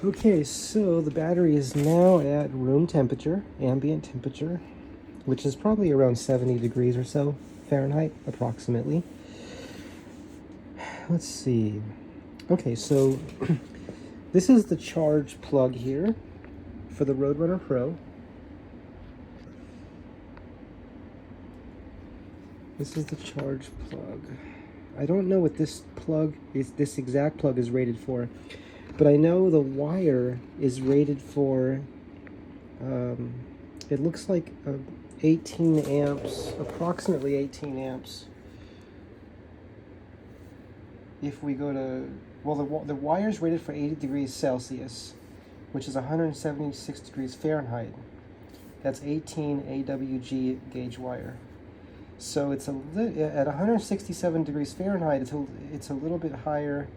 Okay, so the battery is now at room temperature, ambient temperature, which is probably around 70 degrees or so Fahrenheit, approximately. Let's see. Okay, so this is the charge plug here for the Roadrunner Pro. This is the charge plug. I don't know what this exact plug is rated for, but I know the wire is rated for, it looks like 18 amps, approximately 18 amps. If we go to, well, the wire is rated for 80 degrees Celsius, which is 176 degrees Fahrenheit. That's 18 AWG gauge wire. So it's at 167 degrees Fahrenheit, it's a little bit higher,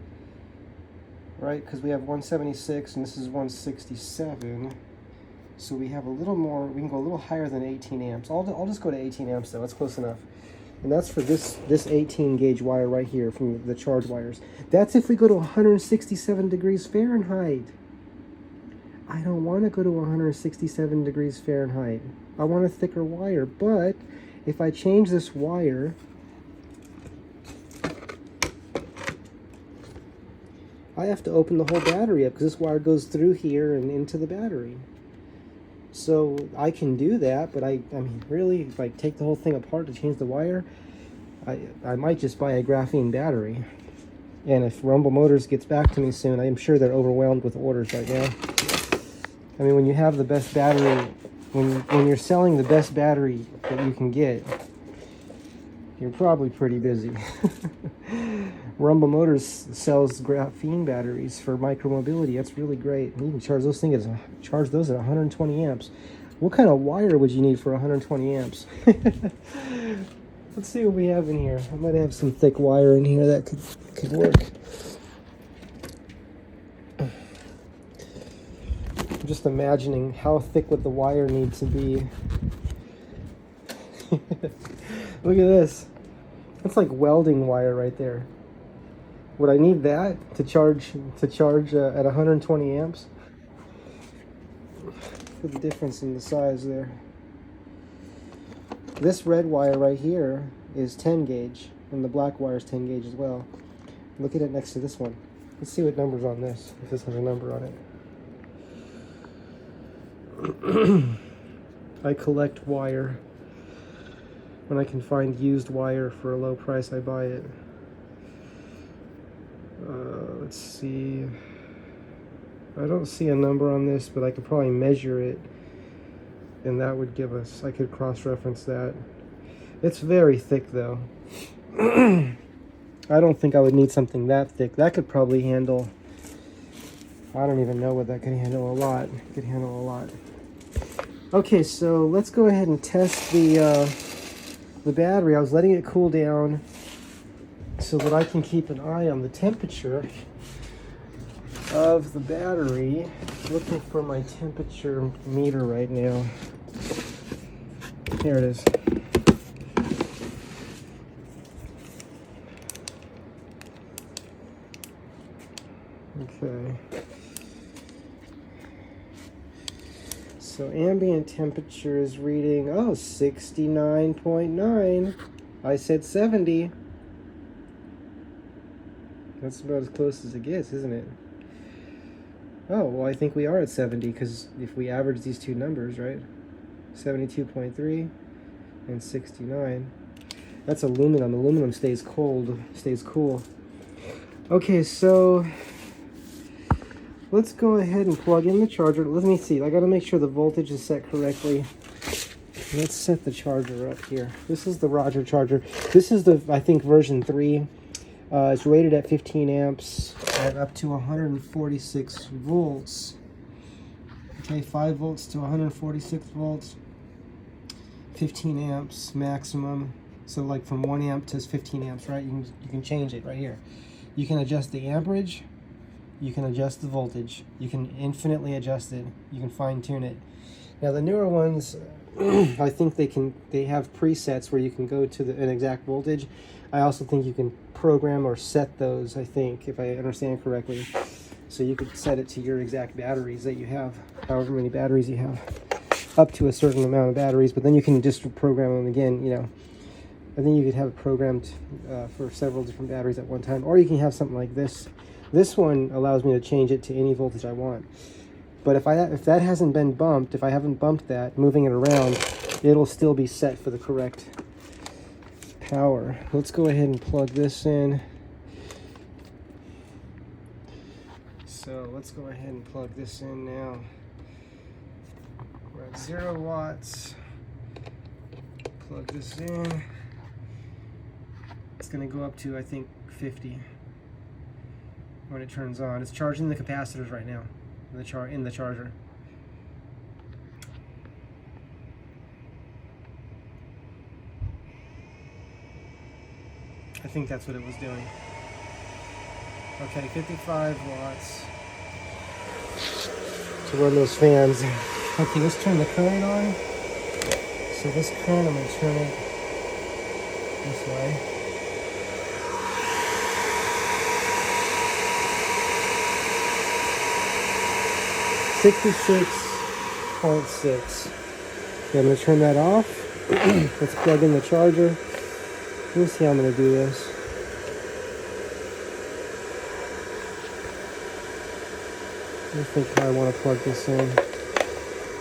right? Because we have 176 and this is 167. So we have a little more, we can go a little higher than 18 amps. I'll just go to 18 amps though, that's close enough. And that's for this 18 gauge wire right here from the charge wires. That's if we go to 167 degrees Fahrenheit. I don't want to go to 167 degrees Fahrenheit. I want a thicker wire, but if I change this wire, I have to open the whole battery up because this wire goes through here and into the battery. So I can do that, but I mean, really, if I take the whole thing apart to change the wire, I might just buy a graphene battery. And if Rumble Motors gets back to me soon, I'm sure they're overwhelmed with orders right now. I mean, when you have the best battery, when you're selling the best battery that you can get, you're probably pretty busy. Rumble Motors sells graphene batteries for micromobility. That's really great. You can charge those at 120 amps. What kind of wire would you need for 120 amps? Let's see what we have in here. I might have some thick wire in here that could work. I'm just imagining how thick would the wire need to be. Look at this. That's like welding wire right there. Would I need that to charge at 120 amps? Look at the difference in the size there. This red wire right here is 10 gauge, and the black wire is 10 gauge as well. Look at it next to this one. Let's see what number's on this, if this has a number on it. I collect wire. When I can find used wire for a low price, I buy it. Let's see. I don't see a number on this, but I could probably measure it, and that would give us, I could cross-reference that. It's very thick though. I don't think I would need something that thick. That could probably handle, I don't even know what that could handle. A lot. It could handle a lot. Okay, so let's go ahead and test the battery. I was letting it cool down so that I can keep an eye on the temperature of the battery. Looking for my temperature meter right now. Here it is. Okay. So ambient temperature is reading, 69.9. I said 70. That's about as close as it gets, isn't it? Oh, well, I think we are at 70, because if we average these two numbers, right? 72.3 and 69. That's aluminum. Aluminum stays cold, stays cool. Okay, so let's go ahead and plug in the charger. Let me see. I got to make sure the voltage is set correctly. Let's set the charger up here. This is the Roger charger. This is the, I think, version 3. It's rated at 15 amps at up to 146 volts. Okay, 5 volts to 146 volts. 15 amps maximum. So like from 1 amp to 15 amps, right? You can change it right here. You can adjust the amperage. You can adjust the voltage. You can infinitely adjust it. You can fine tune it. Now the newer ones, I think they have presets where you can go to an exact voltage. I also think you can program or set those, I think, if I understand correctly. So you could set it to your exact batteries that you have, however many batteries you have, up to a certain amount of batteries, but then you can just program them again, you know. I think you could have it programmed for several different batteries at one time, or you can have something like this. This one allows me to change it to any voltage I want. But if that hasn't been bumped, if I haven't bumped that, moving it around, it'll still be set for the correct power. Let's go ahead and plug this in. So let's go ahead and plug this in now. We're at 0 watts. Plug this in. It's going to go up to, I think, 50 when it turns on. It's charging the capacitors right now in the charger. I think that's what it was doing. Okay, 55 watts to run those fans. Okay, let's turn the current on. So this current, I'm going to turn it this way. $66.6. Okay, I'm going to turn that off. Let's plug in the charger. Let me see how I'm going to do this. I think how I want to plug this in.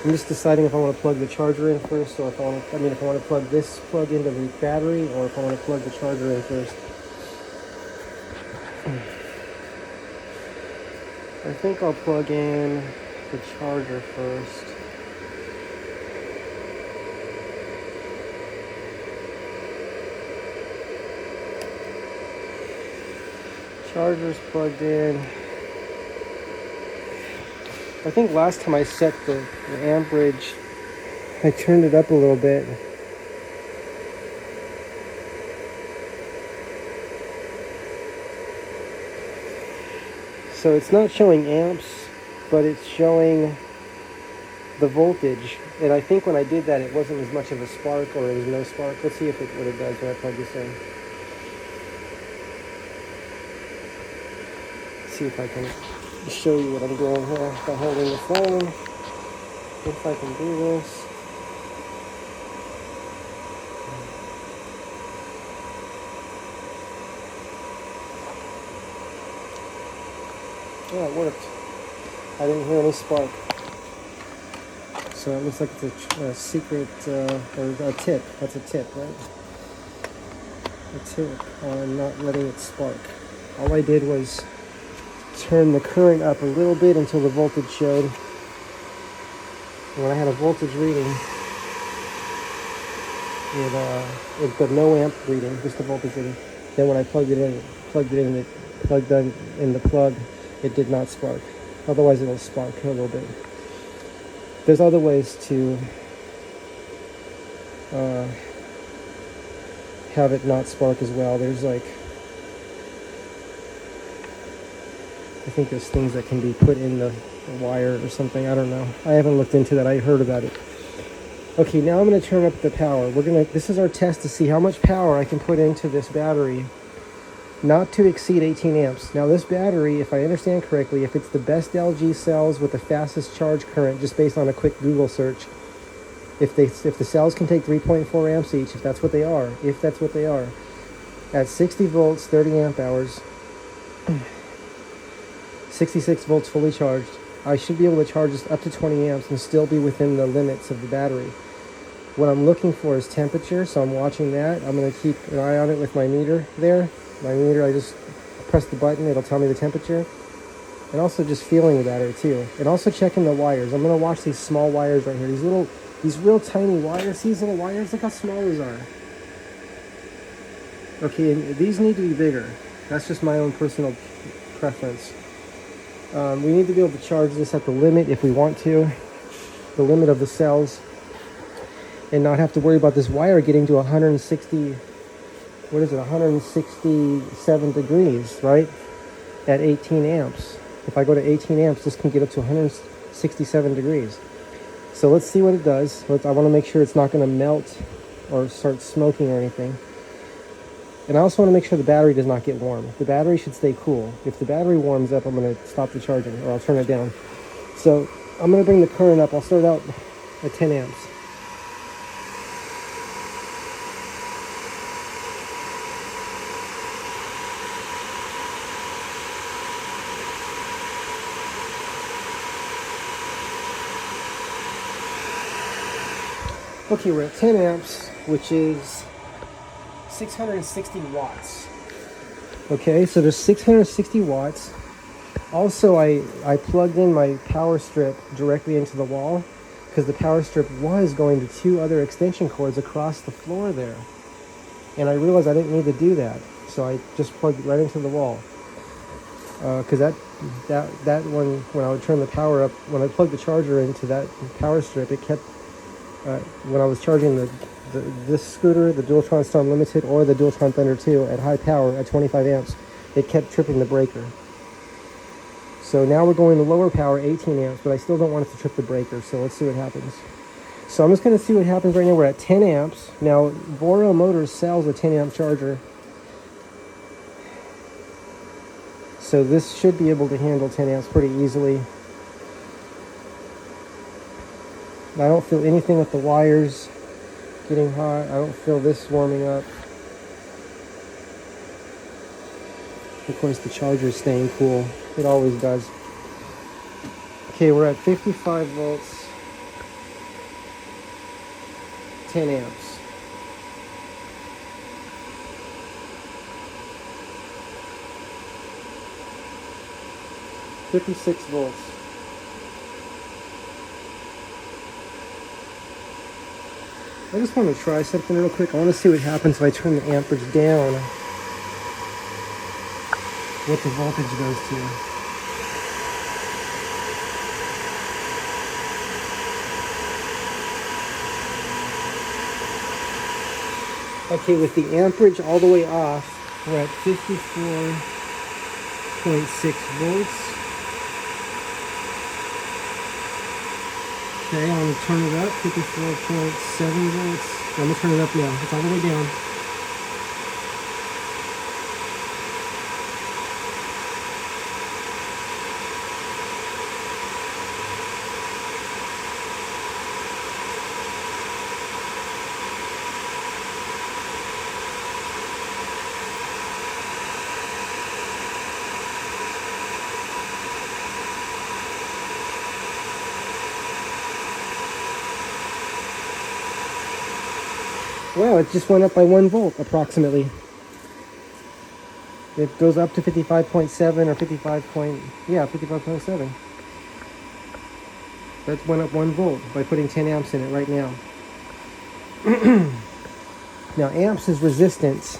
I'm just deciding if I want to plug the charger in first, or if I want to, if I want to plug this plug into the battery, or if I want to plug the charger in first. I think I'll plug in the charger first. Charger's plugged in. I think last time I set the amperage, I turned it up a little bit. So it's not showing amps, but it's showing the voltage. And I think when I did that, it wasn't as much of a spark, or it was no spark. Let's see what it does when I plug this in. Let's see if I can show you what I'm doing here by holding the phone. If I can do this. Yeah, it worked. I didn't hear any spark. So it looks like it's a secret, or a tip. That's a tip, right? A tip on not letting it spark. All I did was turn the current up a little bit until the voltage showed. And when I had a voltage reading, it got no amp reading, just the voltage reading. Then when I plugged in the plug, it did not spark. Otherwise it'll spark a little bit. There's other ways to have it not spark as well. There's I think there's things that can be put in the wire or something. I don't know. I haven't looked into that. I heard about it. Okay, now I'm going to turn up the power. This is our test to see how much power I can put into this battery, not to exceed 18 amps. Now this battery, if I understand correctly, if it's the best LG cells with the fastest charge current, just based on a quick Google search, if the cells can take 3.4 amps each, if that's what they are, at 60 volts, 30 amp hours, 66 volts fully charged, I should be able to charge this up to 20 amps and still be within the limits of the battery. What I'm looking for is temperature, so I'm watching that. I'm going to keep an eye on it with my meter there. My meter, I just press the button, it'll tell me the temperature. And also just feeling the battery too. And also checking the wires. I'm going to watch these small wires right here. These real tiny wires. See these little wires? Look how small these are. Okay, and these need to be bigger. That's just my own personal preference. We need to be able to charge this at the limit if we want to, the limit of the cells, and not have to worry about this wire getting to 167 degrees, right? At 18 amps. If I go to 18 amps, this can get up to 167 degrees. So let's see what it does. I want to make sure it's not going to melt or start smoking or anything. And I also want to make sure the battery does not get warm. The battery should stay cool. If the battery warms up, I'm going to stop the charging, or I'll turn it down. So I'm going to bring the current up. I'll start out at 10 amps. Okay, we're at 10 amps, which is 660 watts. Okay, so there's 660 watts. Also, I plugged in my power strip directly into the wall because the power strip was going to 2 other extension cords across the floor there. And I realized I didn't need to do that. So I just plugged it right into the wall. Because that one, when I would turn the power up, when I plugged the charger into that power strip, it kept, when I was charging this scooter, the Dualtron Storm Limited or the Dualtron Thunder 2 at high power at 25 amps, it kept tripping the breaker. So now we're going to lower power, 18 amps, but I still don't want it to trip the breaker, so let's see what happens. So I'm just going to see what happens right now. We're at 10 amps. Now, Voro Motors sells a 10 amp charger. So this should be able to handle 10 amps pretty easily. I don't feel anything with the wires getting hot. I don't feel this warming up. Of course, the charger is staying cool. It always does. Okay, we're at 55 volts, 10 amps. $56 volts. I just want to try something real quick. I want to see what happens if I turn the amperage down, what the voltage goes to. Okay, with the amperage all the way off, we're at 54.6 volts. Okay, I'm going to turn it up, 54.7 volts. I'm going to turn it up now. It's all the way down. Wow, it just went up by 1 volt approximately. It goes up to 55.7 or 55.7. That went up 1 volt by putting 10 amps in it right now. Now amps is resistance.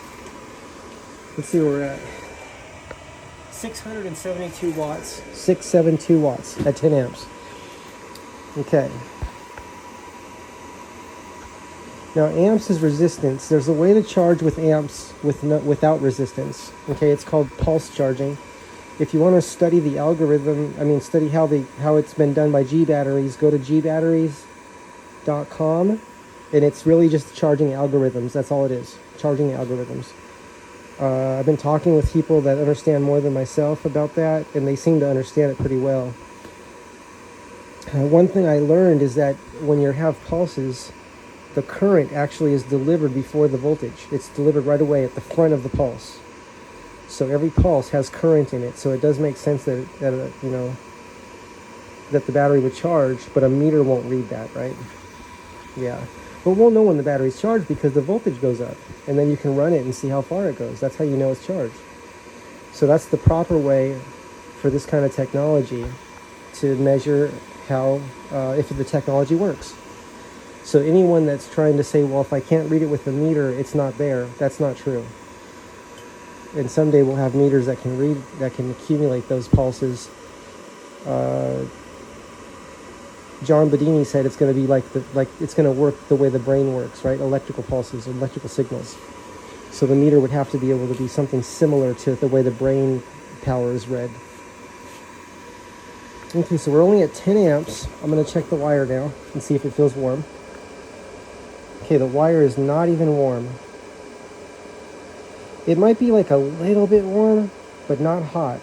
Let's see where we're at. 672 watts. 672 watts at 10 amps. Okay. Now amps is resistance. There's a way to charge with amps without resistance. Okay, it's called pulse charging. If you want to study the algorithm, study how it's been done by G Batteries, go to gbatteries.com, and it's really just charging algorithms. That's all it is, charging algorithms. I've been talking with people that understand more than myself about that, and they seem to understand it pretty well. One thing I learned is that when you have pulses, the current actually is delivered before the voltage. It's delivered right away at the front of the pulse. So every pulse has current in it. So it does make sense that the battery would charge, but a meter won't read that, right? Yeah. But we'll know when the battery's charged because the voltage goes up. And then you can run it and see how far it goes. That's how you know it's charged. So that's the proper way for this kind of technology to measure how, if the technology works. So anyone that's trying to say, well, if I can't read it with the meter, it's not there, that's not true. And someday we'll have meters that can read, that can accumulate those pulses. John Bedini said it's going to be like it's going to work the way the brain works, right? Electrical pulses, electrical signals. So the meter would have to be able to be something similar to the way the brain power is read. Okay, so we're only at 10 amps. I'm going to check the wire now and see if it feels warm. Okay, the wire is not even warm. It might be like a little bit warm, but not hot.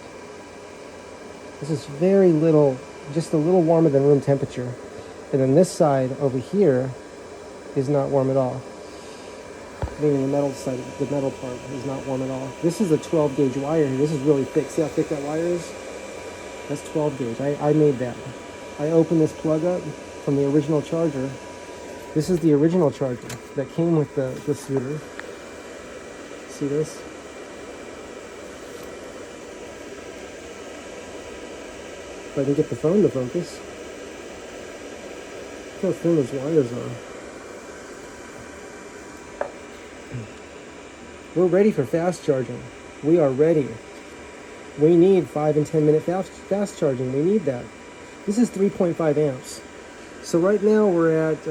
This is very little, just a little warmer than room temperature. And then this side over here is not warm at all. Meaning the metal side, the metal part is not warm at all. This is a 12 gauge wire here. This is really thick. See how thick that wire is? That's 12 gauge. I made that. I opened this plug up from the original charger. This is the original charger that came with the scooter. See this? If I can get the phone to focus. Look how thin those wires are. We're ready for fast charging. We are ready. We need 5 and 10 minute fast charging. We need that. This is 3.5 amps. So right now we're at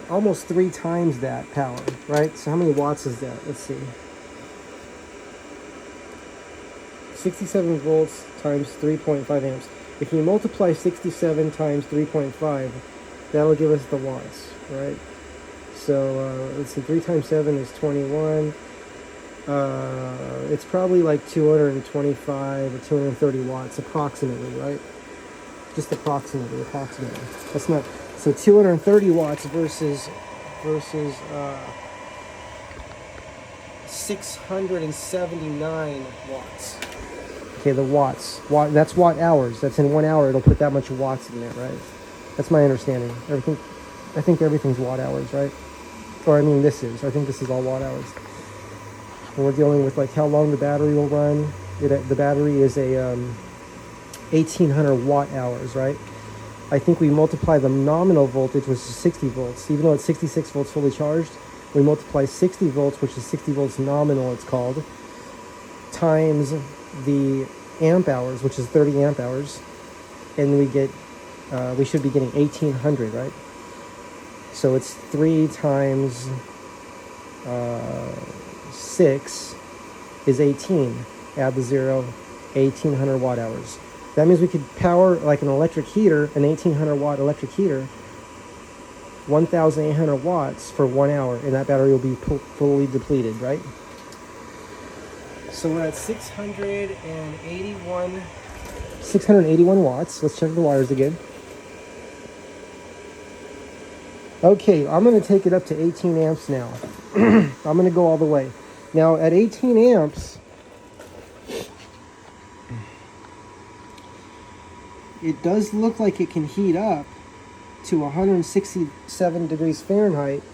almost 3 times that power, right? So how many watts is that? Let's see. 67 volts times 3.5 amps. If you multiply 67 times 3.5, that'll give us the watts, right? So let's see, 3 times 7 is 21. It's probably like 225 or 230 watts approximately, right? Just approximately. That's not, so 230 watts versus 679 watts. Okay, the watts. That's watt hours. That's in 1 hour. It'll put that much watts in there, right? That's my understanding. I think everything's watt hours, right? Or I mean, I think this is all watt hours. And we're dealing with like how long the battery will run. The battery is a 1800 watt hours, right? I think we multiply the nominal voltage, which is 60 volts. Even though it's 66 volts fully charged, we multiply 60 volts, which is 60 volts nominal, it's called, times the amp hours, which is 30 amp hours, and we get, we should be getting 1800, right? So it's 3 times 6 is 18. Add the 0, 1800 watt hours. That means we could power like an electric heater, an 1800 watt electric heater, 1800 watts for 1 hour, and that battery will be fully depleted, right? So we're at 681 watts. Let's check the wires again. Okay, I'm going to take it up to 18 amps now. I'm going to go all the way. Now, at 18 amps, it does look like it can heat up to 167 degrees Fahrenheit,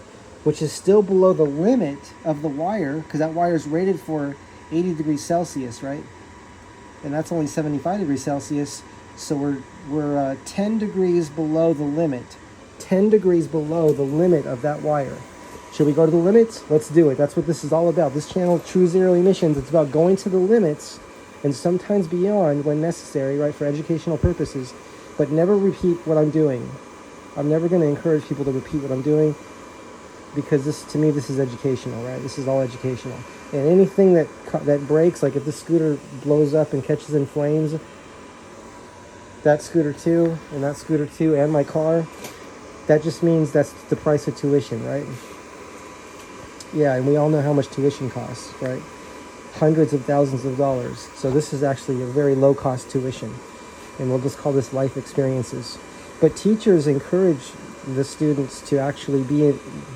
which is still below the limit of the wire, because that wire is rated for 80 degrees Celsius, right? And that's only 75 degrees Celsius, so we're 10 degrees below the limit. 10 degrees below the limit of that wire. Should we go to the limits? Let's do it. That's what this is all about. This channel, True Zero Emissions, it's about going to the limits and sometimes beyond when necessary, right, for educational purposes, but never repeat what I'm doing. I'm never going to encourage people to repeat what I'm doing, because this, to me, this is educational, right? This is all educational. And anything that breaks, like if this scooter blows up and catches in flames, that scooter too, and that scooter too, and my car, that just means that's the price of tuition, right? Yeah, and we all know how much tuition costs, right? Hundreds of thousands of dollars. So this is actually a very low-cost tuition, and we'll just call this life experiences. But teachers encourage the students to actually be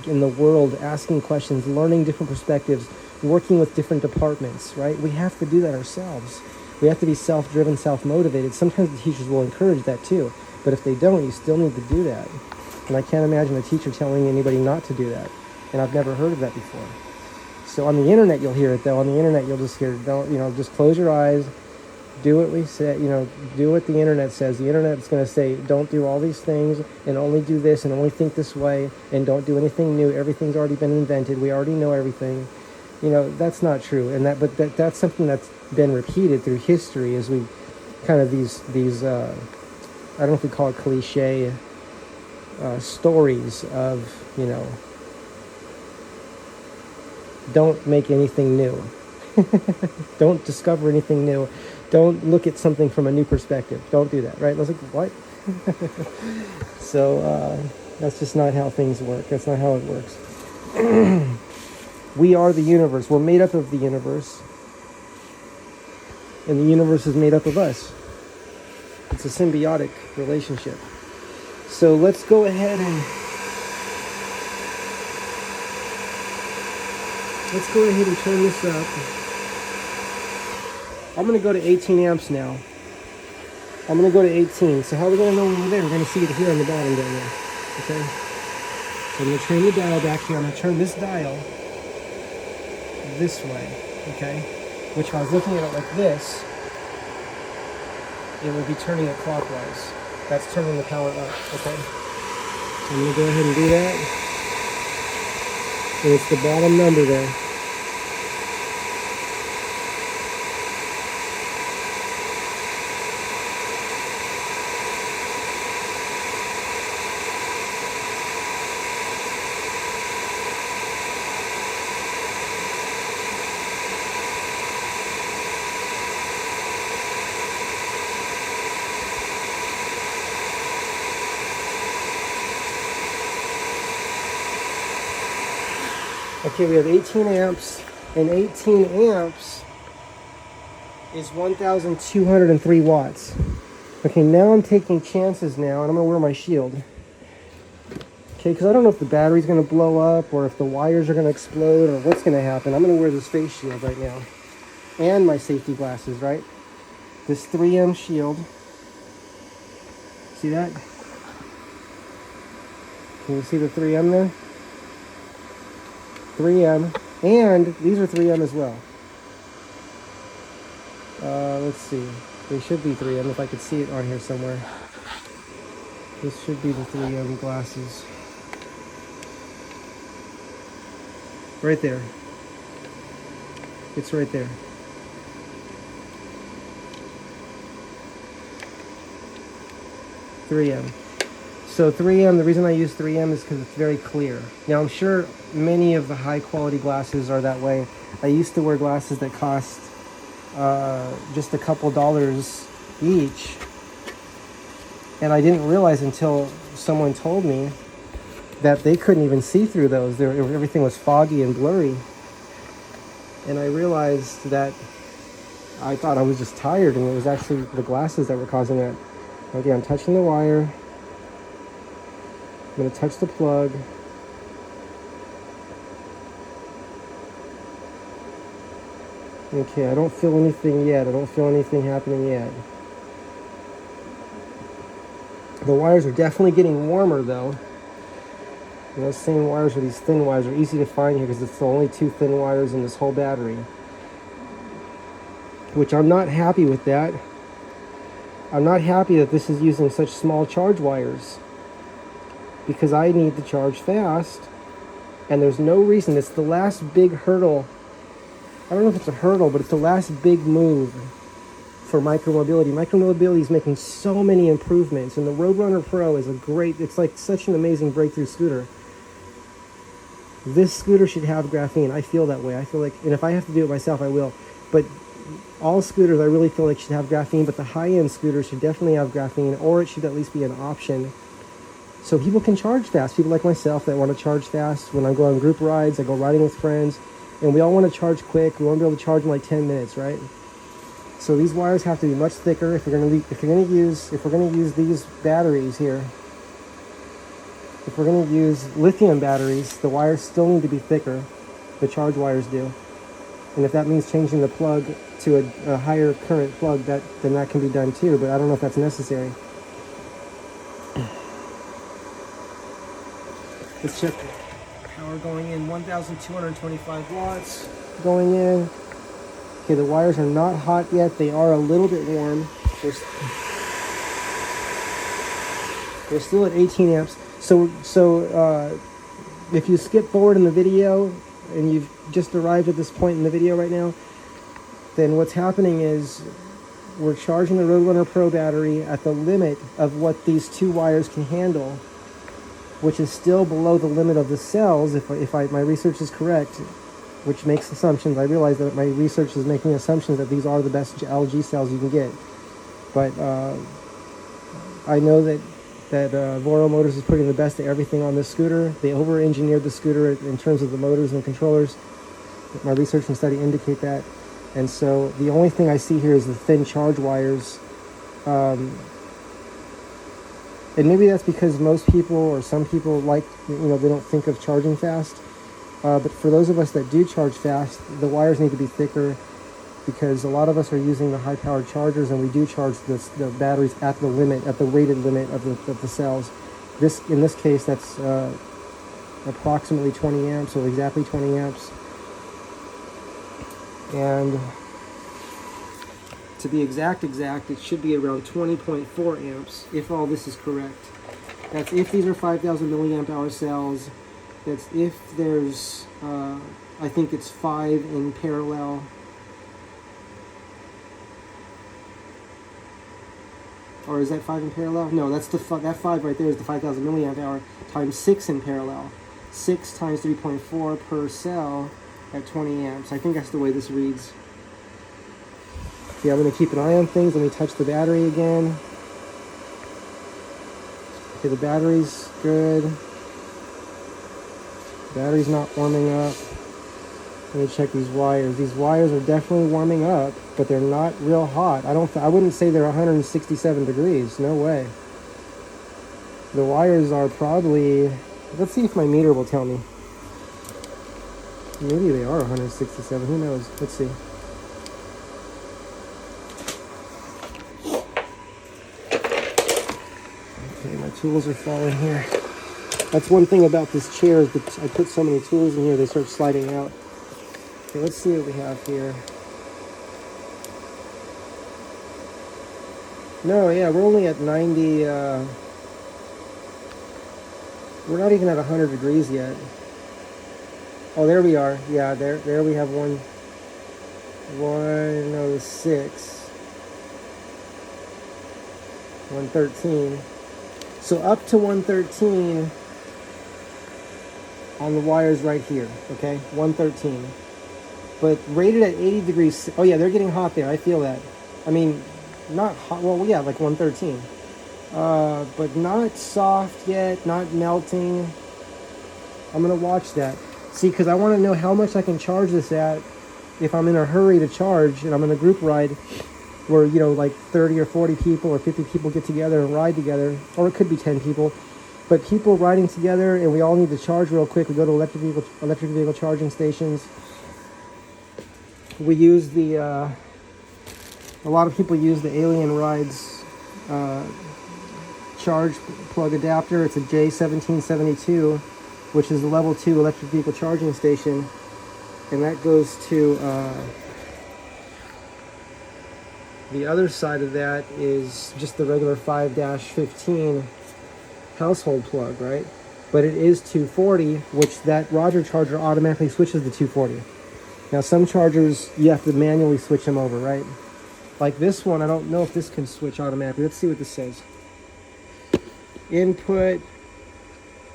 in the world, asking questions, learning different perspectives, working with different departments, right? We have to do that ourselves. We have to be self-driven, self-motivated. Sometimes the teachers will encourage that too, but if they don't, you still need to do that. And I can't imagine a teacher telling anybody not to do that. And I've never heard of that before. So on the internet, you'll hear it though. On the internet, you'll just hear, just close your eyes, do what we say, do what the internet says. The internet's going to say, don't do all these things and only do this and only think this way and don't do anything new. Everything's already been invented. We already know everything. That's not true. And that's something that's been repeated through history as we kind of these I don't know if we call it cliche stories of, don't make anything new. Don't discover anything new. Don't look at something from a new perspective. Don't do that, right? I was like, what? So that's just not how things work. That's not how it works. We are the universe. We're made up of the universe. And the universe is made up of us. It's a symbiotic relationship. So let's go ahead and turn this up. I'm going to go to 18 amps now. I'm going to go to 18. So how are we going to know when we're there? We're going to see it here on the bottom down there. Okay? So I'm going to turn the dial back here. I'm going to turn this dial this way. Okay? Which if I was looking at it like this, it would be turning it clockwise. That's turning the power up. Okay? So I'm going to go ahead and do that. And it's the bottom number there. Okay, we have 18 amps, and 18 amps is 1,203 watts. Okay, now I'm taking chances now, and I'm going to wear my shield. Okay, because I don't know if the battery's going to blow up, or if the wires are going to explode, or what's going to happen. I'm going to wear this face shield right now, and my safety glasses, right? This 3M shield. See that? Can you see the 3M there? 3M, and these are 3M as well. Let's see. They should be 3M if I could see it on here somewhere. This should be the 3M glasses. Right there. It's right there. .3M. So 3M, the reason I use 3M is because it's very clear. Now I'm sure many of the high quality glasses are that way. I used to wear glasses that cost just a couple dollars each. And I didn't realize until someone told me that they couldn't even see through those. Everything was foggy and blurry. And I realized that I thought I was just tired, and it was actually the glasses that were causing that. Okay, I'm touching the wire. I'm going to touch the plug. Okay, I don't feel anything yet. I don't feel anything happening yet. The wires are definitely getting warmer though. And those same wires are these thin wires are easy to find here because it's the only two thin wires in this whole battery. Which I'm not happy with that. I'm not happy that this is using such small charge wires, because I need to charge fast, and there's no reason. It's the last big hurdle. I don't know if it's a hurdle, but it's the last big move for micromobility. Micromobility is making so many improvements, and the Roadrunner Pro is it's like such an amazing breakthrough scooter. This scooter should have graphene. I feel that way. I feel like, and if I have to do it myself, I will. But all scooters, I really feel like should have graphene, but the high-end scooters should definitely have graphene, or it should at least be an option. So people can charge fast. People like myself that want to charge fast. When I go on group rides, I go riding with friends, and we all want to charge quick. We want to be able to charge in like 10 minutes, right? So these wires have to be much thicker if we're going to use these batteries here. If we're going to use lithium batteries, the wires still need to be thicker. The charge wires do. And if that means changing the plug to a higher current plug, then that can be done too, but I don't know if that's necessary. Let's check power going in. 1,225 watts going in. Okay, the wires are not hot yet. They are a little bit warm. They're still at 18 amps. So if you skip forward in the video and you've just arrived at this point in the video right now, then what's happening is we're charging the Roadrunner Pro battery at the limit of what these two wires can handle, which is still below the limit of the cells, if my research is correct, which makes assumptions. I realize that my research is making assumptions that these are the best LG cells you can get. But I know that Voro Motors is putting the best of everything on this scooter. They over-engineered the scooter in terms of the motors and controllers. My research and study indicate that. And so the only thing I see here is the thin charge wires. And maybe that's because most people or some people like, they don't think of charging fast. But for those of us that do charge fast, the wires need to be thicker, because a lot of us are using the high-powered chargers, and we do charge the batteries at the limit, at the rated limit of the cells. In this case, that's approximately 20 amps, so exactly 20 amps. And to be exact, it should be around 20.4 amps, if all this is correct. That's if these are 5,000 milliamp hour cells. That's if there's, I think it's 5 in parallel. Or is that 5 in parallel? No, that's that 5 right there is the 5,000 milliamp hour times 6 in parallel. 6 times 3.4 per cell at 20 amps. I think that's the way this reads. Okay, I'm going to keep an eye on things. Let me touch the battery again. Okay, the battery's good. The battery's not warming up. Let me check these wires. These wires are definitely warming up, but they're not real hot. I wouldn't say they're 167 degrees. No way. The wires are probably, let's see if my meter will tell me. Maybe they are 167. Who knows? Let's see. Okay, my tools are falling here. That's one thing about this chair, is that I put so many tools in here, they start sliding out. Okay, let's see what we have here. No, yeah, we're only at 90, we're not even at 100 degrees yet. Oh, there we are. Yeah, there we have 106, 113. So up to 113 on the wires right here, okay? 113. But rated at 80 degrees. Oh yeah, they're getting hot there. I feel that. I mean, not hot. Well, yeah, like 113. But not soft yet. Not melting. I'm gonna watch that. See, because I want to know how much I can charge this at if I'm in a hurry to charge and I'm in a group ride where, like 30 or 40 people or 50 people get together and ride together, or it could be 10 people. But people riding together and we all need to charge real quick. We go to electric vehicle charging stations. We use a lot of people use the Alien Rides charge plug adapter. It's a J1772, which is the level 2 electric vehicle charging station. And that goes to, the other side of that is just the regular 5-15 household plug, right? But it is 240, which that Roger charger automatically switches to 240. Now some chargers, you have to manually switch them over, right? Like this one, I don't know if this can switch automatically. Let's see what this says. Input,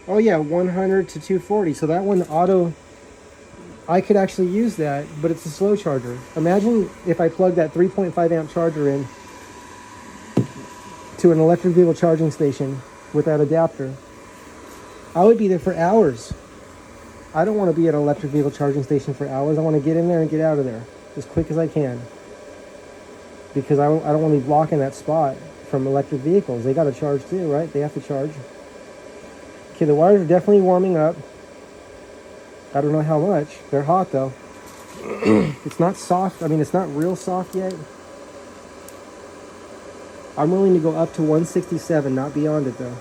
oh yeah, 100 to 240. So that one I could actually use that, but it's a slow charger. Imagine if I plug that 3.5 amp charger in to an electric vehicle charging station with that adapter. I would be there for hours. I don't want to be at an electric vehicle charging station for hours. I want to get in there and get out of there as quick as I can, because I don't want to be blocking that spot from electric vehicles. They got to charge too, right? They have to charge. Okay, the wires are definitely warming up. I don't know how much. They're hot though. It's not soft. I mean, it's not real soft yet. I'm willing to go up to 167, not beyond it though.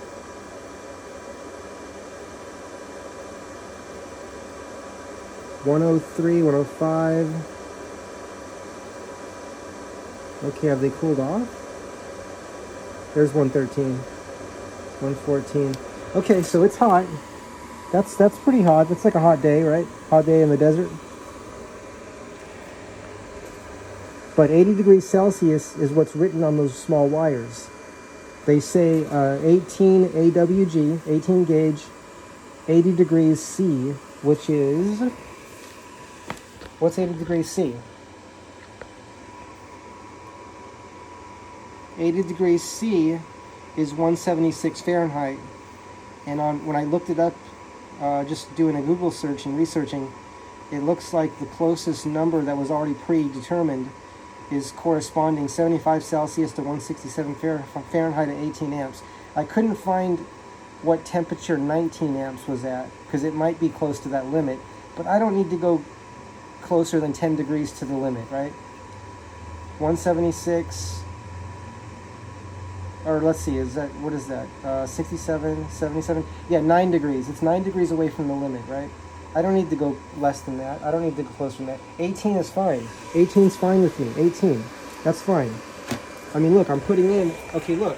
$103, 105. Okay, have they cooled off? There's 113, 114. Okay, so it's hot. That's pretty hot. That's like a hot day, right? Hot day in the desert. But 80 degrees Celsius is what's written on those small wires. They say 18 AWG, 18 gauge, 80 degrees C, which is, what's 80 degrees C? 80 degrees C is 176 Fahrenheit. And when I looked it up, just doing a Google search and researching, it looks like the closest number that was already predetermined is corresponding 75 Celsius to 167 Fahrenheit at 18 amps. I couldn't find what temperature 19 amps was at, because it might be close to that limit, but I don't need to go closer than 10 degrees to the limit, right? 176, or let's see, is that, what is that, 67, 77? Yeah, 9 degrees. It's 9 degrees away from the limit, right? I don't need to go less than that. I don't need to go closer than that. 18 is fine. 18 is fine with me. 18. That's fine. I mean, look, I'm putting in... Okay, look.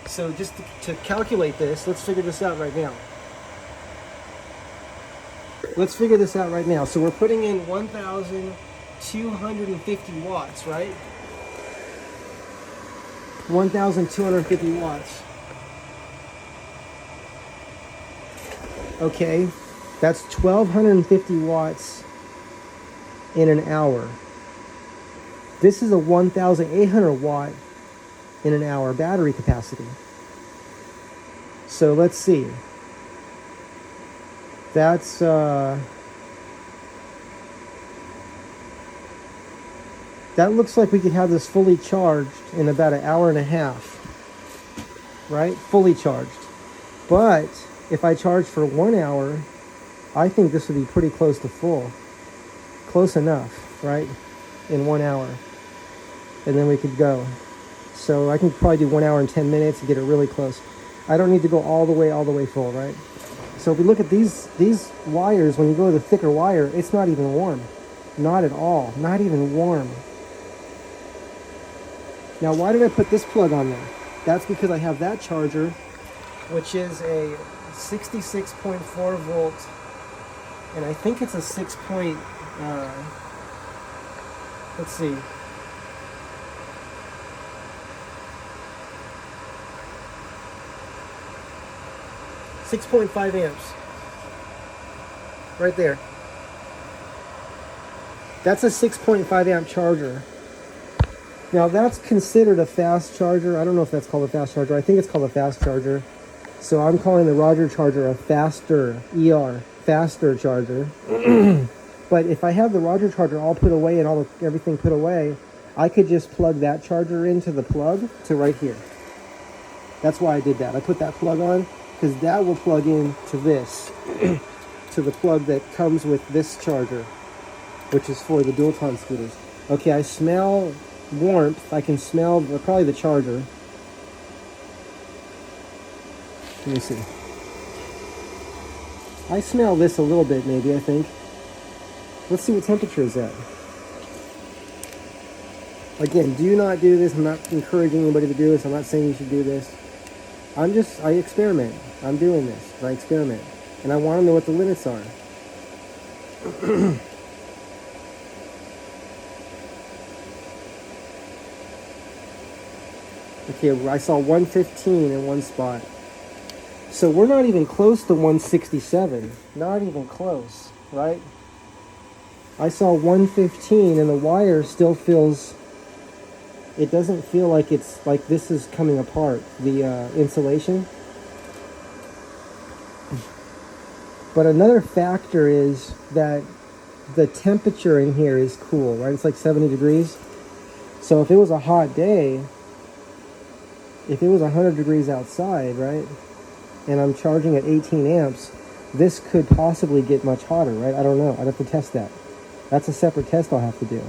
So just to calculate this, let's figure this out right now. Let's figure this out right now. So we're putting in 1,250 watts, right? 1,250 watts. Okay. That's 1,250 watts in an hour. This is a 1,800 watt in an hour battery capacity. So let's see. That's that looks like we could have this fully charged in about an hour and a half. Right? Fully charged. But if I charge for 1 hour, I think this would be pretty close to full. Close enough, right? In 1 hour. And then we could go. So I can probably do 1 hour and 10 minutes and get it really close. I don't need to go all the way full, right? So if we look at these wires, when you go to the thicker wire, it's not even warm. Not at all. Not even warm. Now, why did I put this plug on there? That's because I have that charger, which is a 66.4 volt, and I think it's a 6 point, let's see. .5 amps. Right there. That's a 6.5 amp charger. Now that's considered a fast charger. I don't know if that's called a fast charger. I think it's called a fast charger. So I'm calling the Roger charger a faster, faster charger. But if I have the Roger charger all put away and everything put away, I could just plug that charger into the plug to right here. That's why I did that. I put that plug on because that will plug in to this, to the plug that comes with this charger, which is for the dual-ton scooters. Okay, I smell warmth. I can smell probably the charger. Let me see. I smell this a little bit, maybe, I think. Let's see what temperature is at. Again, do not do this. I'm not encouraging anybody to do this. I'm not saying you should do this. I experiment. I'm doing this. I experiment. And I want to know what the limits are. Okay, I saw 115 in one spot. So we're not even close to 167. Not even close, right? I saw 115 and the wire still feels... It doesn't feel like it's like this is coming apart, the insulation. But another factor is that the temperature in here is cool, right? It's like 70 degrees. So if it was a hot day, if it was 100 degrees outside, right, and I'm charging at 18 amps, this could possibly get much hotter, right? I don't know. I'd have to test that. That's a separate test I'll have to do.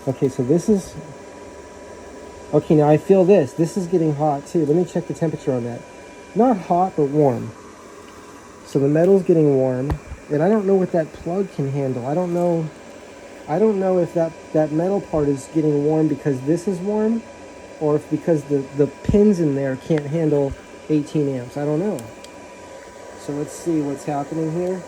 Okay, so this is... Okay, now I feel this. This is getting hot too. Let me check the temperature on that. Not hot, but warm. So the metal's getting warm, and I don't know what that plug can handle. I don't know if that metal part is getting warm because this is warm, or if because the pins in there can't handle 18 amps. I don't know. So let's see what's happening here.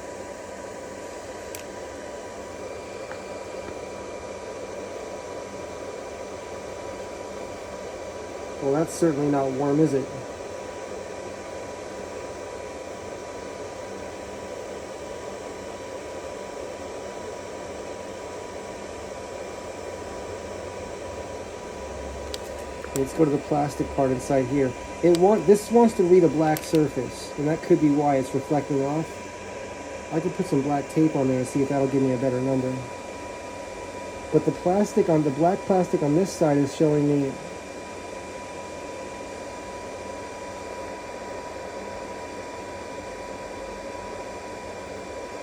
Well, that's certainly not warm, is it? Let's go to the plastic part inside here. This wants to read a black surface, and that could be why it's reflecting off. I could put some black tape on there and see if that'll give me a better number. But the plastic on the black plastic on this side is showing me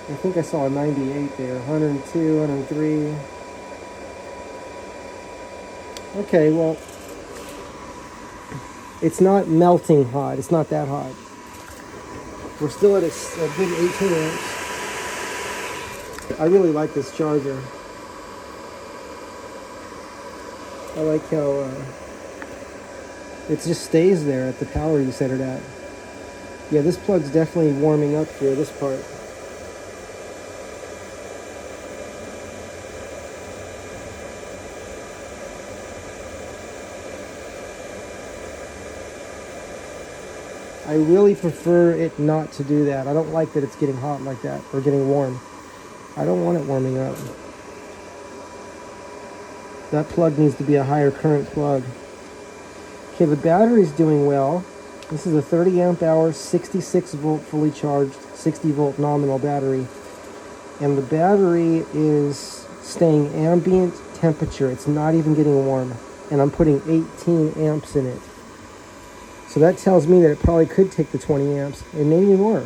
I think I saw a 98 there, 102, 103. Okay, well, it's not melting hot. It's not that hot. We're still at a good 18 amps. I really like this charger. I like how it just stays there at the power you set it at. Yeah, this plug's definitely warming up here, this part. I really prefer it not to do that. I don't like that it's getting hot like that, or getting warm. I don't want it warming up. That plug needs to be a higher current plug. Okay, the battery's doing well. This is a 30 amp hour, 66 volt fully charged, 60 volt nominal battery. And the battery is staying ambient temperature. It's not even getting warm. And I'm putting 18 amps in it. So that tells me that it probably could take the 20 amps and maybe more.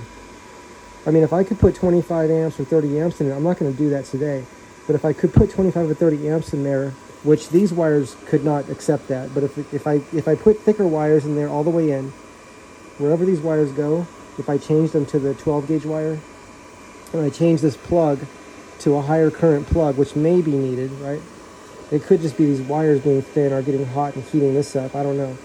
I mean, if I could put 25 amps or 30 amps in it, I'm not going to do that today. But if I could put 25 or 30 amps in there, which these wires could not accept that. But if I put thicker wires in there all the way in, wherever these wires go, if I change them to the 12 gauge wire, and I change this plug to a higher current plug, which may be needed, right? It could just be these wires being thin or getting hot and heating this up. I don't know.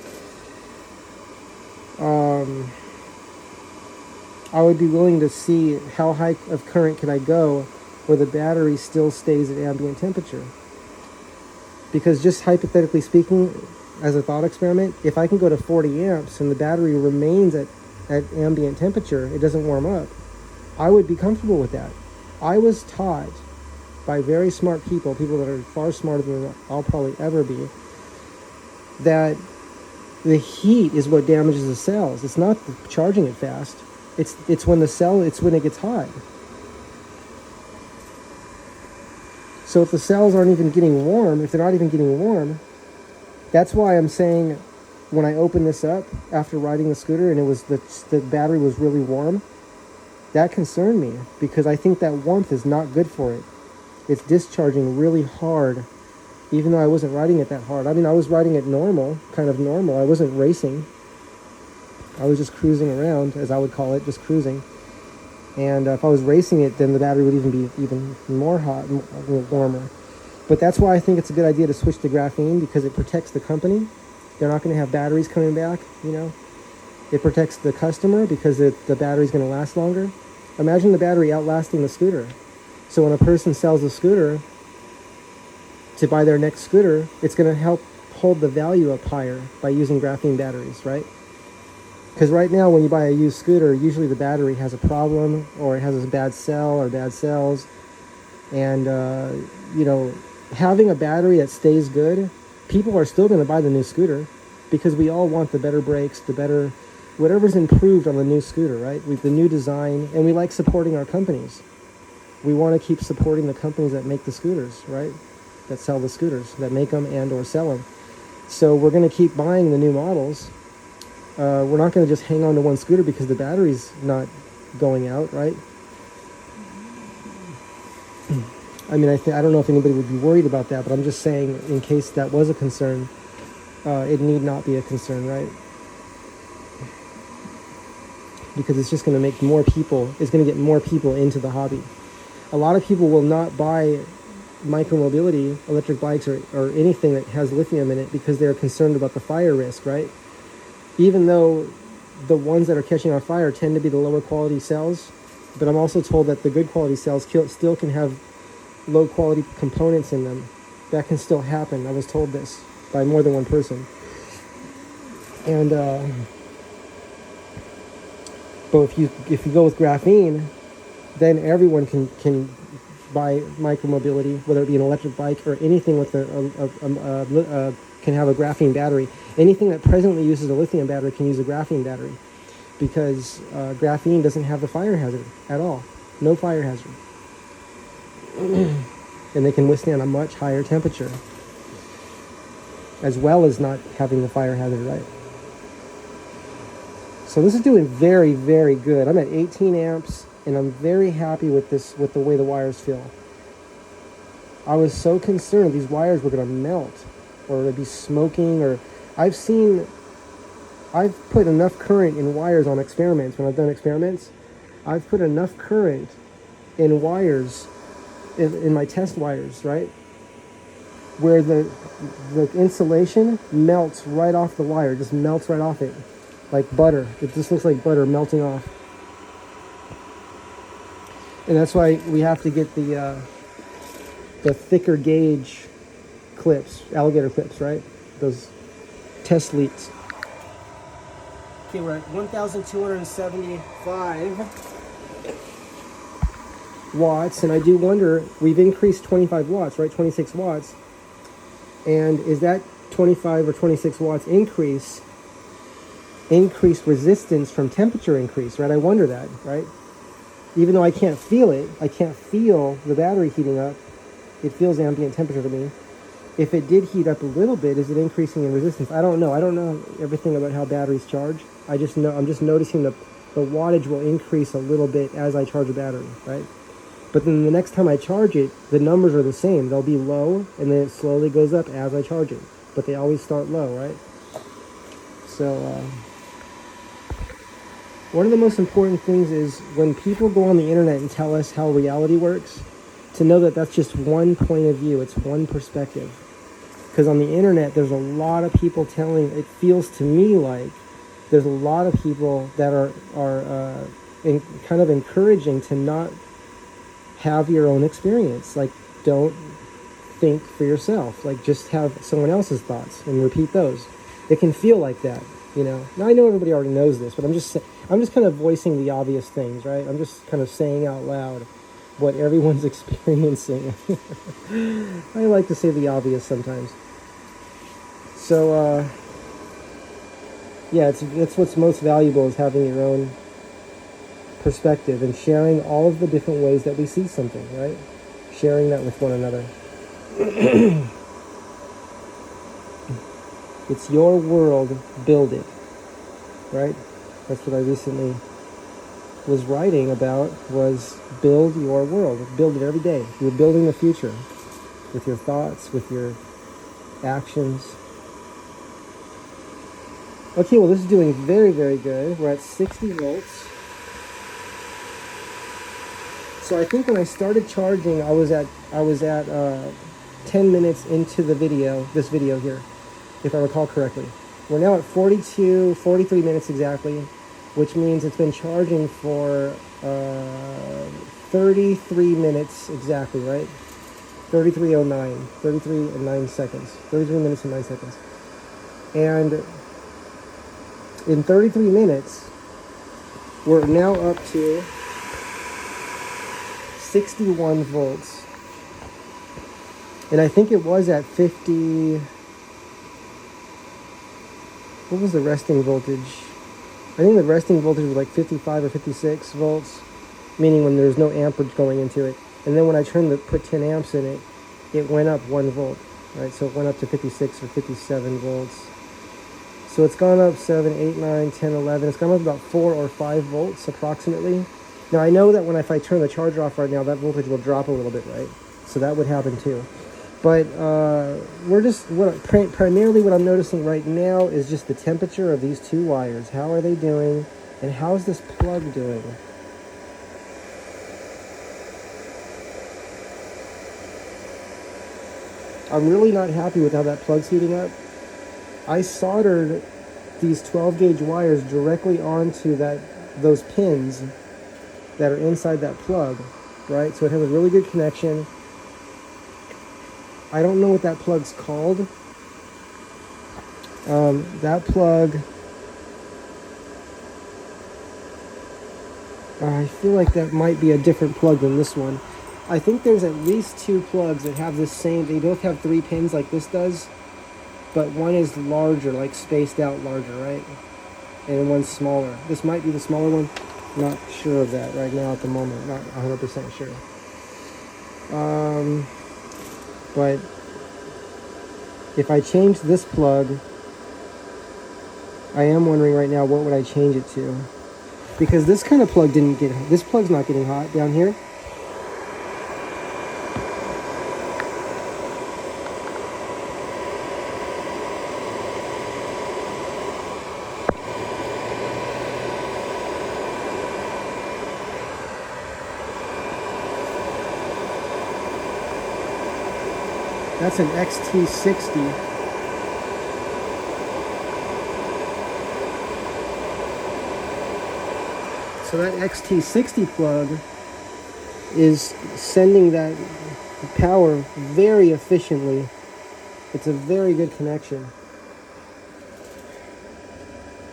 I would be willing to see how high of current can I go where the battery still stays at ambient temperature. Because just hypothetically speaking, as a thought experiment, if I can go to 40 amps and the battery remains at ambient temperature, it doesn't warm up, I would be comfortable with that. I was taught by very smart people that are far smarter than I'll probably ever be, that the heat is what damages the cells. It's not the charging it fast. It's when it gets hot. So if the cells aren't even getting warm, if they're not even getting warm, that's why I'm saying when I opened this up after riding the scooter and it was the battery was really warm, that concerned me because I think that warmth is not good for it. It's discharging really hard, even though I wasn't riding it that hard. I mean, I was riding it kind of normal. I wasn't racing. I was just cruising around, as I would call it, just cruising. And if I was racing it, then the battery would even be even more hot, warmer. But that's why I think it's a good idea to switch to graphene, because it protects the company. They're not going to have batteries coming back, you know. It protects the customer because the battery's going to last longer. Imagine the battery outlasting the scooter. So when a person sells a scooter to buy their next scooter, it's going to help hold the value up higher by using graphene batteries, right? Because right now when you buy a used scooter, usually the battery has a problem, or it has a bad cell or bad cells. And, you know, having a battery that stays good, people are still going to buy the new scooter because we all want the better brakes, the better, whatever's improved on the new scooter, right? The new design, and we like supporting our companies. We want to keep supporting the companies that make the scooters, right? That sell the scooters, that make them and or sell them. So we're going to keep buying the new models. We're not going to just hang on to one scooter because the battery's not going out, right? I mean, I don't know if anybody would be worried about that, but I'm just saying, in case that was a concern, it need not be a concern, right? Because it's just going to make more people, it's going to get more people into the hobby. A lot of people will not buy micromobility, electric bikes, or anything that has lithium in it because they're concerned about the fire risk, right? Even though the ones that are catching on fire tend to be the lower quality cells, but I'm also told that the good quality cells still can have low quality components in them. That can still happen. I was told this by more than one person. And but if you go with graphene, then everyone can buy micromobility, whether it be an electric bike or anything with can have a graphene battery. Anything that presently uses a lithium battery can use a graphene battery, because graphene doesn't have the fire hazard at all. No fire hazard. And they can withstand a much higher temperature, as well as not having the fire hazard, right? So this is doing very, very good. I'm at 18 amps, and I'm very happy with this, with the way the wires feel. I was so concerned these wires were going to melt, or they'd be smoking, or I've put enough current in wires on experiments. When I've done experiments, I've put enough current in wires, in my test wires, right? Where the insulation melts right off the wire, just melts right off it. Like butter. It just looks like butter melting off. And that's why we have to get the thicker gauge clips, alligator clips, right? Those test leads. Okay, we're at 1,275 watts, and I do wonder, we've increased 25 watts, right? 26 watts. And is that 25 or 26 watts increased resistance from temperature increase, right? I wonder that, right? Even though I can't feel it, I can't feel the battery heating up. It feels ambient temperature to me. If it did heat up a little bit, is it increasing in resistance? I don't know. I don't know everything about how batteries charge. I'm just noticing the wattage will increase a little bit as I charge a battery, right? But then the next time I charge it, the numbers are the same. They'll be low, and then it slowly goes up as I charge it. But they always start low, right? So, one of the most important things is when people go on the internet and tell us how reality works, to know that that's just one point of view. It's one perspective. Because on the internet, there's a lot of people telling, it feels to me like there's a lot of people that are kind of encouraging to not have your own experience. Like, don't think for yourself. Like, just have someone else's thoughts and repeat those. It can feel like that, you know. Now, I know everybody already knows this, but I'm just kind of voicing the obvious things, right? I'm just kind of saying out loud what everyone's experiencing. I like to say the obvious sometimes. So, yeah, it's what's most valuable, is having your own perspective and sharing all of the different ways that we see something, right? Sharing that with one another. It's your world, build it, right? That's what I recently was writing about, was build your world. Build it every day. You're building the future with your thoughts, with your actions. Okay, well, this is doing very, very good. We're at 60 volts. So I think when I started charging, I was at 10 minutes into the video, this video here, if I recall correctly. We're now at 43 minutes exactly, which means it's been charging for 33 minutes exactly, right? 33:09, 33 and 9 seconds, 33 minutes and 9 seconds. And in 33 minutes, we're now up to 61 volts. And I think it was at 50, what was the resting voltage? I think the resting voltage was like 55 or 56 volts, meaning when there's no amperage going into it. And then when I put 10 amps in it, it went up 1 volt, right? So it went up to 56 or 57 volts. So it's gone up 7, 8, 9, 10, 11. It's gone up about 4 or 5 volts approximately. Now I know that if I turn the charger off right now, that voltage will drop a little bit, right? So that would happen too. But primarily what I'm noticing right now is just the temperature of these two wires. How are they doing? And how's this plug doing? I'm really not happy with how that plug's heating up. I soldered these 12 gauge wires directly onto those pins that are inside that plug, right? So it has a really good connection. I don't know what that plug's called. That plug, I feel like that might be a different plug than this one. I think there's at least 2 plugs that have this same, they both have 3 pins like this does, but one is larger, like spaced out larger, right? And one's smaller. This might be the smaller one. Not sure of that right now at the moment. Not 100% sure. But if I change this plug, I am wondering right now what would I change it to, because this kind of plug this plug's not getting hot down here. That's an XT60. So that XT60 plug is sending that power very efficiently. It's a very good connection.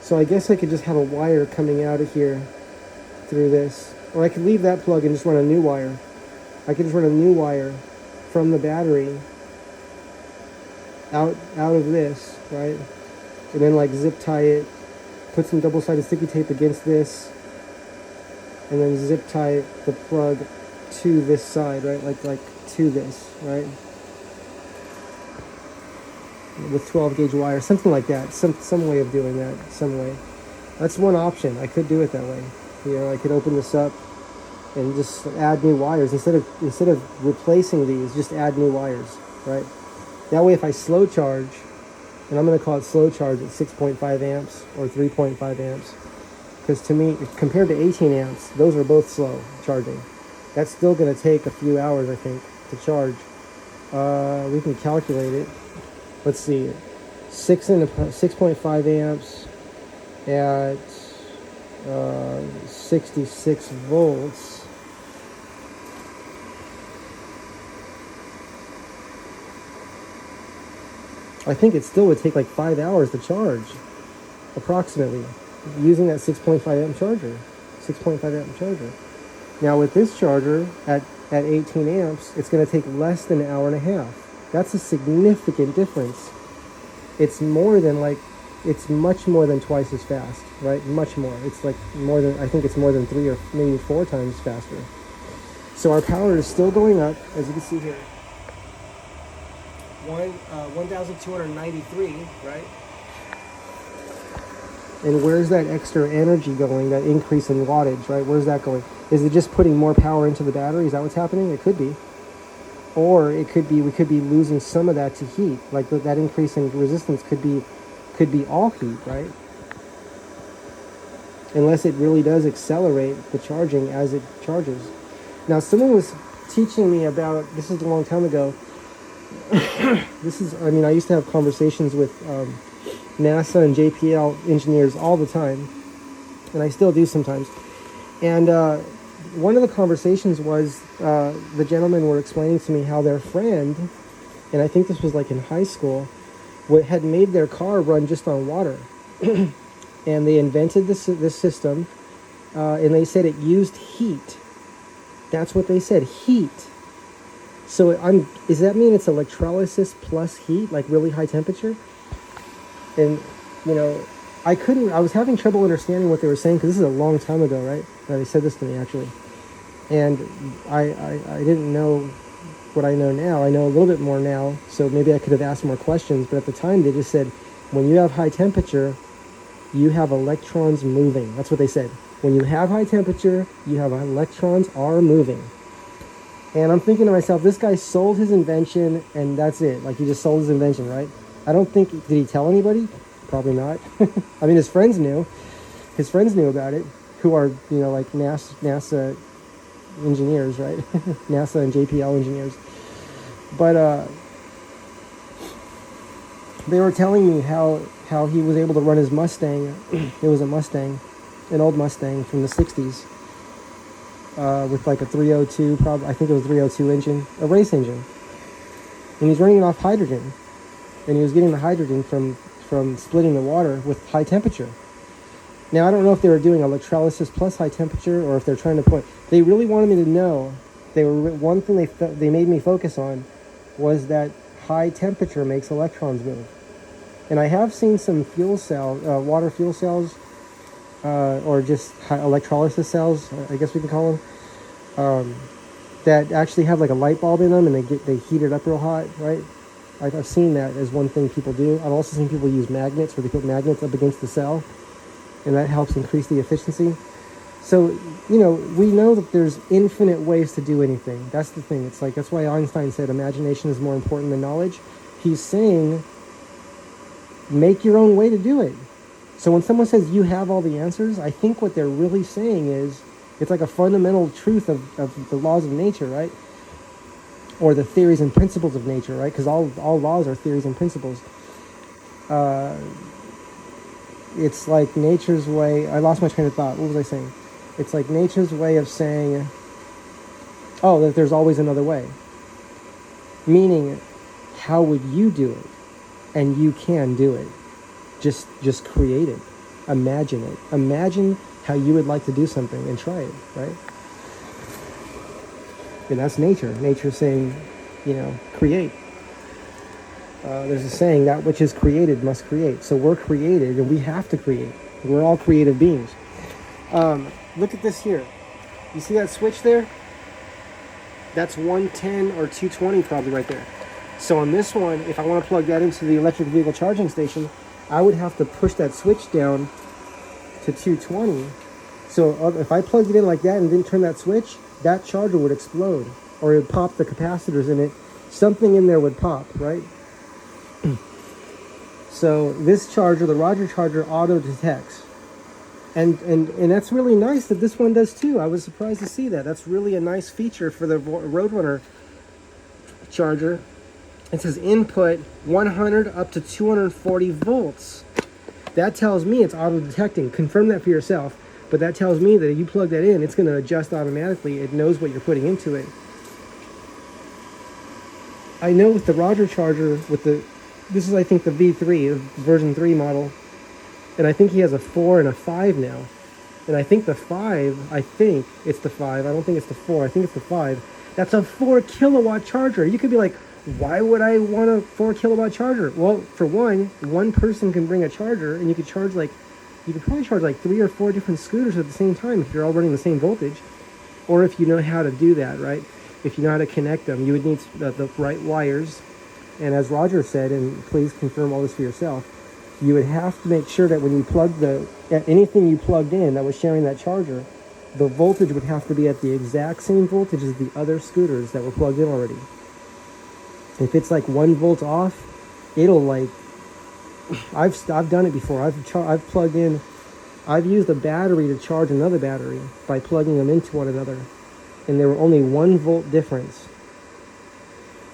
So I guess I could just have a wire coming out of here through this. Or I could leave that plug and just run a new wire. I could just run a new wire from the battery out of this, right? And then like zip tie it, put some double-sided sticky tape against this, and then zip tie the plug to this side, right? Like to this, right? With 12 gauge wire, something like that. Some way of doing that, some way. That's one option. I could do it that way. You know, I could open this up and just add new wires instead of replacing these. Just add new wires, right? That way, if I slow charge, and I'm going to call it slow charge at 6.5 amps or 3.5 amps, because to me, compared to 18 amps, those are both slow charging. That's still going to take a few hours, I think, to charge. We can calculate it. Let's see, 6.5 amps at 66 volts. I think it still would take like 5 hours to charge, approximately, using that 6.5 amp charger. 6.5 amp charger. Now with this charger at 18 amps, it's going to take less than an hour and a half. That's a significant difference. It's much more than twice as fast, right? Much more. It's like I think it's more than 3 or maybe 4 times faster. So our power is still going up, as you can see here. 1,293, right? And where's that extra energy going, that increase in wattage, right? Where's that going? Is it just putting more power into the battery? Is that what's happening? It could be. Or it could be, we could be losing some of that to heat. Like that increase in resistance could be all heat, right? Unless it really does accelerate the charging as it charges. Now, someone was teaching me about, this is a long time ago, I used to have conversations with NASA and JPL engineers all the time, and I still do sometimes. And one of the conversations was the gentlemen were explaining to me how their friend, and I think this was like in high school, had made their car run just on water. And they invented this system, and they said it used heat. That's what they said, heat. So does that mean it's electrolysis plus heat, like really high temperature? And, you know, I was having trouble understanding what they were saying, because this is a long time ago, right? They said this to me, actually. And I didn't know what I know now. I know a little bit more now, so maybe I could have asked more questions. But at the time, they just said, when you have high temperature, you have electrons moving. That's what they said. When you have high temperature, you have electrons are moving. And I'm thinking to myself, this guy sold his invention, and that's it. Like, he just sold his invention, right? I don't think, did he tell anybody? Probably not. I mean, his friends knew. His friends knew about it, who are, you know, like NASA engineers, right? NASA and JPL engineers. But they were telling me how he was able to run his Mustang. It was a Mustang, an old Mustang from the 60s. With like a 302, I think it was a 302 engine, a race engine. And he's running it off hydrogen. And he was getting the hydrogen from splitting the water with high temperature. Now, I don't know if they were doing electrolysis plus high temperature, or if they're trying to they really wanted me to know. One thing they made me focus on was that high temperature makes electrons move. And I have seen some water fuel cells or just electrolysis cells, I guess we can call them, that actually have like a light bulb in them, and they heat it up real hot, right? I've seen that as one thing people do. I've also seen people use magnets, where they put magnets up against the cell, and that helps increase the efficiency. So, we know that there's infinite ways to do anything. That's the thing. It's like, that's why Einstein said imagination is more important than knowledge. He's saying, make your own way to do it. So when someone says you have all the answers, I think what they're really saying is, it's like a fundamental truth of the laws of nature, right? Or the theories and principles of nature, right? Because all laws are theories and principles. It's like nature's way. I lost my train of thought. What was I saying? It's like nature's way of saying, oh, that there's always another way. Meaning, how would you do it? And you can do it. Just create it. Imagine it. Imagine how you would like to do something and try it, right? And that's nature. Nature saying, create. There's a saying, that which is created must create. So we're created, and we have to create. We're all creative beings. Look at this here. You see that switch there? That's 110 or 220 probably right there. So on this one, if I want to plug that into the electric vehicle charging station, I would have to push that switch down to 220. So if I plugged it in like that and didn't turn that switch, that charger would explode, or it would pop the capacitors in it. Something in there would pop, right? So this charger, the Roger charger, auto detects. And that's really nice that this one does too. I was surprised to see that. That's really a nice feature for the roadrunner charger. It says input 100 up to 240 volts. That tells me it's auto detecting. Confirm that for yourself. But that tells me that if you plug that in, it's going to adjust automatically. It knows what you're putting into it. I know with the Roger charger, this is I think the V3, version 3 model. And I think he has a 4 and a 5 now. And I think the 5, it's the 5. I don't think it's the 4. I think it's the 5. That's a 4 kilowatt charger. You could be like, why would I want a 4 kilowatt charger? Well, for one person can bring a charger, and you could probably charge like 3 or 4 different scooters at the same time if you're all running the same voltage. Or if you know how to do that, right? If you know how to connect them, you would need the right wires. And as Roger said, and please confirm all this for yourself, you would have to make sure that when you plug anything you plugged in that was sharing that charger, the voltage would have to be at the exact same voltage as the other scooters that were plugged in already. If it's like 1 volt off, it'll like, I've done it before. I've plugged in, I've used a battery to charge another battery by plugging them into one another, and there were only 1 volt difference.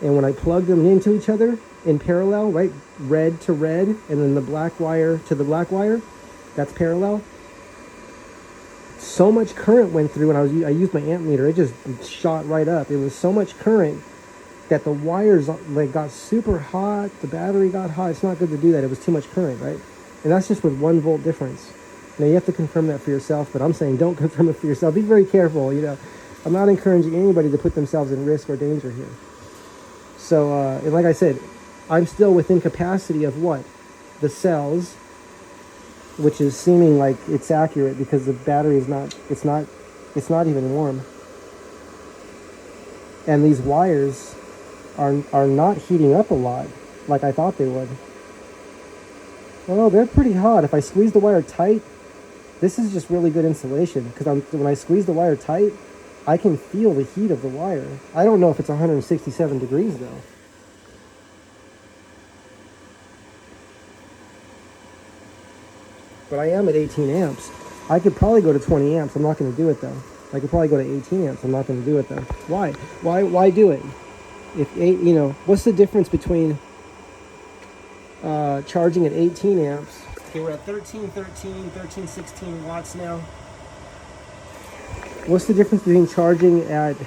And when I plugged them into each other in parallel, right, red to red, and then the black wire to the black wire, that's parallel. So much current went through, and I used my amp meter. It just shot right up. It was so much current that the wires like got super hot. The battery got hot. It's not good to do that. It was too much current, right? And that's just with 1 volt difference. Now you have to confirm that for yourself, but I'm saying don't confirm it for yourself. Be very careful. I'm not encouraging anybody to put themselves in risk or danger here. So, and like I said, I'm still within capacity of what? The cells, which is seeming like it's accurate because the battery is it's not even warm. And these wires are not heating up a lot like I thought they would. Well, they're pretty hot. If I squeeze the wire tight, this is just really good insulation, because when I squeeze the wire tight, I can feel the heat of the wire. I don't know if it's 167 degrees though. But I am at 18 amps. I could probably go to 20 amps. I'm not going to do it though. I could probably go to 18 amps. I'm not going to do it though. Why? Why do it? What's the difference between charging at 18 amps? Okay, we're at 1316 watts now. What's the difference between charging at...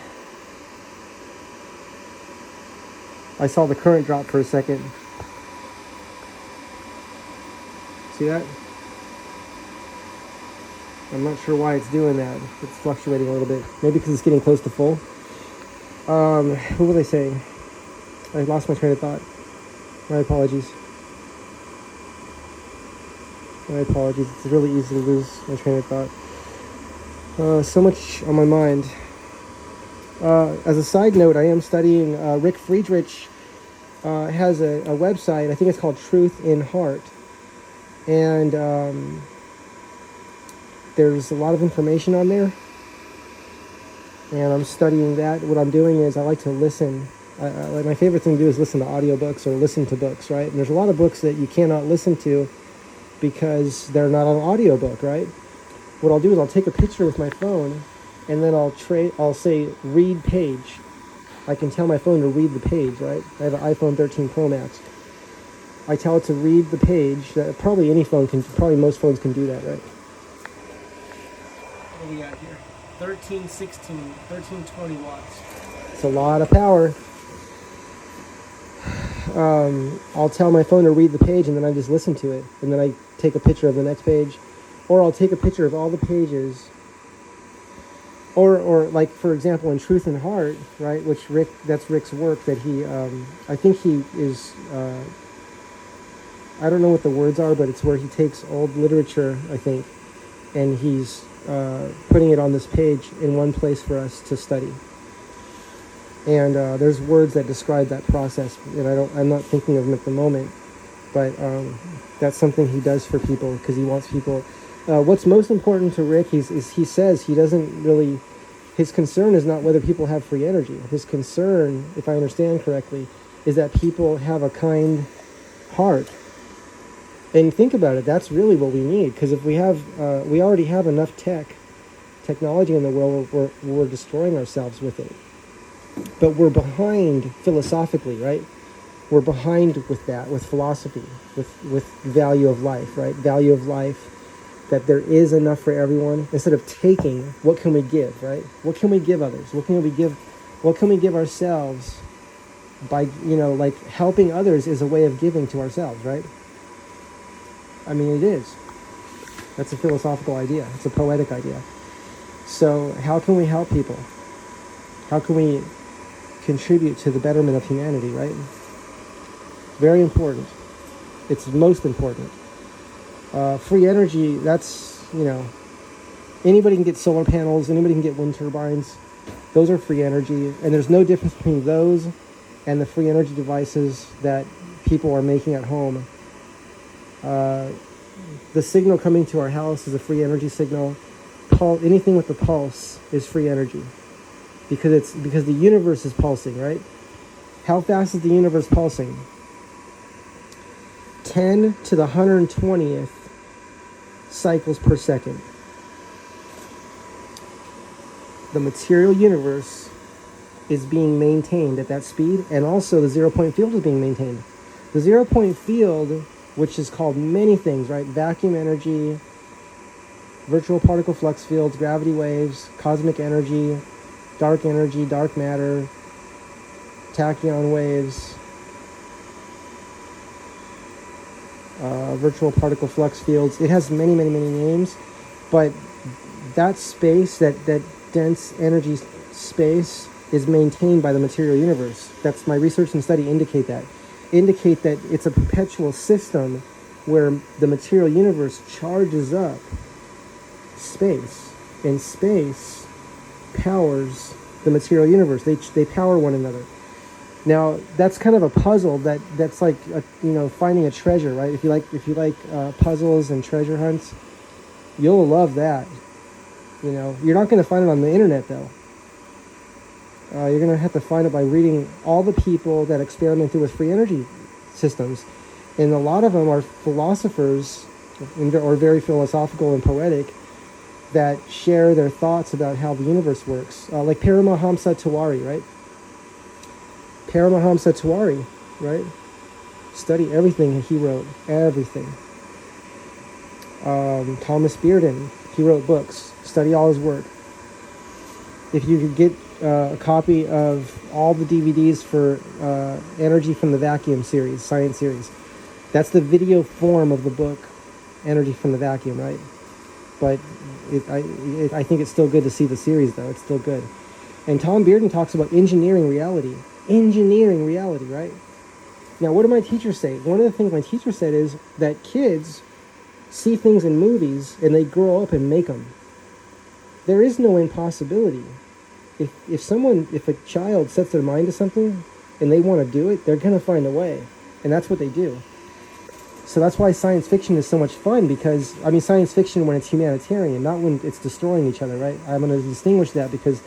I saw the current drop for a second. See that? I'm not sure why it's doing that. It's fluctuating a little bit. Maybe because it's getting close to full. What was I saying? I lost my train of thought. My apologies. My apologies. It's really easy to lose my train of thought. So much on my mind. As a side note, I am studying. Rick Friedrich has a website. I think it's called Truth in Heart, and there's a lot of information on there. And I'm studying that. What I'm doing is I like to listen. Like my favorite thing to do is listen to audiobooks or listen to books, right? And there's a lot of books that you cannot listen to because they're not on audiobook, right? What I'll do is I'll take a picture with my phone, and then I'll say read page. I can tell my phone to read the page, right? I have an iPhone 13 Pro Max. I tell it to read the page. That probably most phones can do that, right? What do we got here? 1320 watts. It's a lot of power. I'll tell my phone to read the page, and then I just listen to it, and then I take a picture of the next page, or I'll take a picture of all the pages, or like, for example, in Truth and Heart, right, that's Rick's work that he, I think he is, I don't know what the words are, but it's where he takes old literature, I think, and he's putting it on this page in one place for us to study. And there's words that describe that process, and I'm not thinking of them at the moment, but that's something he does for people because he wants people. What's most important to Rick is he says he doesn't really. His concern is not whether people have free energy. His concern, if I understand correctly, is that people have a kind heart. And think about it. That's really what we need, because if we already have enough technology in the world, we're destroying ourselves with it. But we're behind philosophically, right? We're behind with that, with philosophy, with value of life, right? Value of life, that there is enough for everyone. Instead of taking, what can we give, right? What can we give others? What can we give ourselves by, like helping others is a way of giving to ourselves, right? I mean, it is. That's a philosophical idea. It's a poetic idea. So how can we help people? How can we contribute to the betterment of humanity, right? Very important. It's most important. Free energy, that's, anybody can get solar panels, anybody can get wind turbines. Those are free energy, and there's no difference between those and the free energy devices that people are making at home. The signal coming to our house is a free energy signal. Anything with the pulse is free energy. Because the universe is pulsing, right? How fast is the universe pulsing? 10 to the 120th cycles per second. The material universe is being maintained at that speed, and also the zero-point field is being maintained. The zero-point field, which is called many things, right? Vacuum energy, virtual particle flux fields, gravity waves, cosmic energy, dark matter, tachyon waves, virtual particle flux fields. It has many, many, many names, but that space, that dense energy space, is maintained by the material universe. That's my research and study indicate that it's a perpetual system where the material universe charges up space, and space powers the material universe. They power one another. Now that's kind of a puzzle that's like finding a treasure, right? If you like puzzles and treasure hunts, you'll love that. You're not going to find it on the internet though. You're going to have to find it by reading all the people that experimented with free energy systems, and a lot of them are philosophers or very philosophical and poetic that share their thoughts about how the universe works, like Paramahamsa Tiwari, right? Paramahamsa Tiwari, right? Study everything he wrote, everything. Thomas Bearden, he wrote books. Study all his work. If you could get a copy of all the DVDs for Energy from the Vacuum series, science series, that's the video form of the book, Energy from the Vacuum, right? But I think it's still good to see the series, though. It's still good. And Tom Bearden talks about engineering reality. Engineering reality, right? Now, what did my teacher say? One of the things my teacher said is that kids see things in movies and they grow up and make them. There is no impossibility. If a child sets their mind to something and they want to do it, they're going to find a way. And that's what they do. So that's why science fiction is so much fun, because, I mean, science fiction when it's humanitarian, not when it's destroying each other, right? I'm going to distinguish that because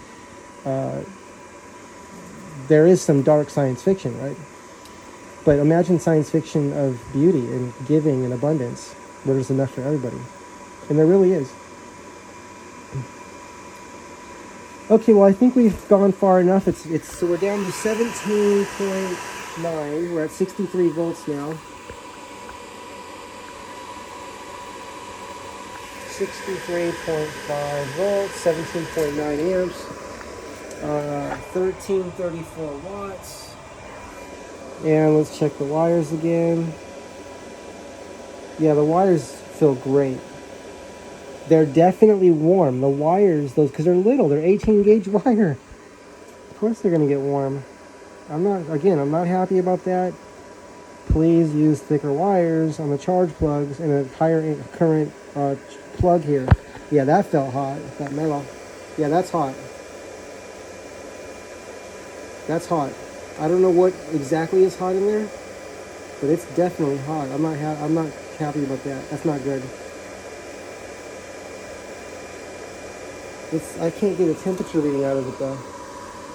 there is some dark science fiction, right? But imagine science fiction of beauty and giving and abundance, where there's enough for everybody. And there really is. Okay, well, I think we've gone far enough. So we're down to 17.9. We're at 63 volts now. 63.5 volts, 17.9 amps, 1334 watts. And let's check the wires again. Yeah, the wires feel great. They're definitely warm. The wires, those, because they're little, they're 18 gauge wire. Of course they're going to get warm. I'm not happy about that. Please use thicker wires on the charge plugs and a higher current plug here. Yeah, that felt hot, that metal. Yeah, that's hot. That's hot. I don't know what exactly is hot in there, but it's definitely hot. I'm not happy about that. That's not good. I can't get a temperature reading out of it though.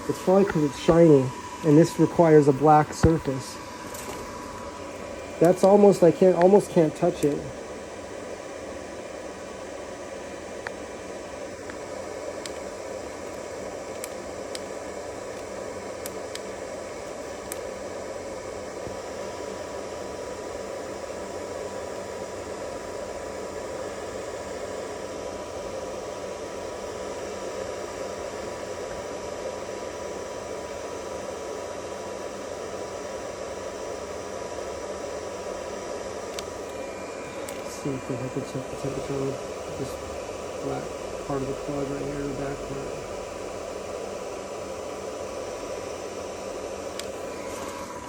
It's probably because it's shiny, and this requires a black surface. That's almost, I almost can't touch it. See if I can check the temperature on this black part of the plug right here in the back part.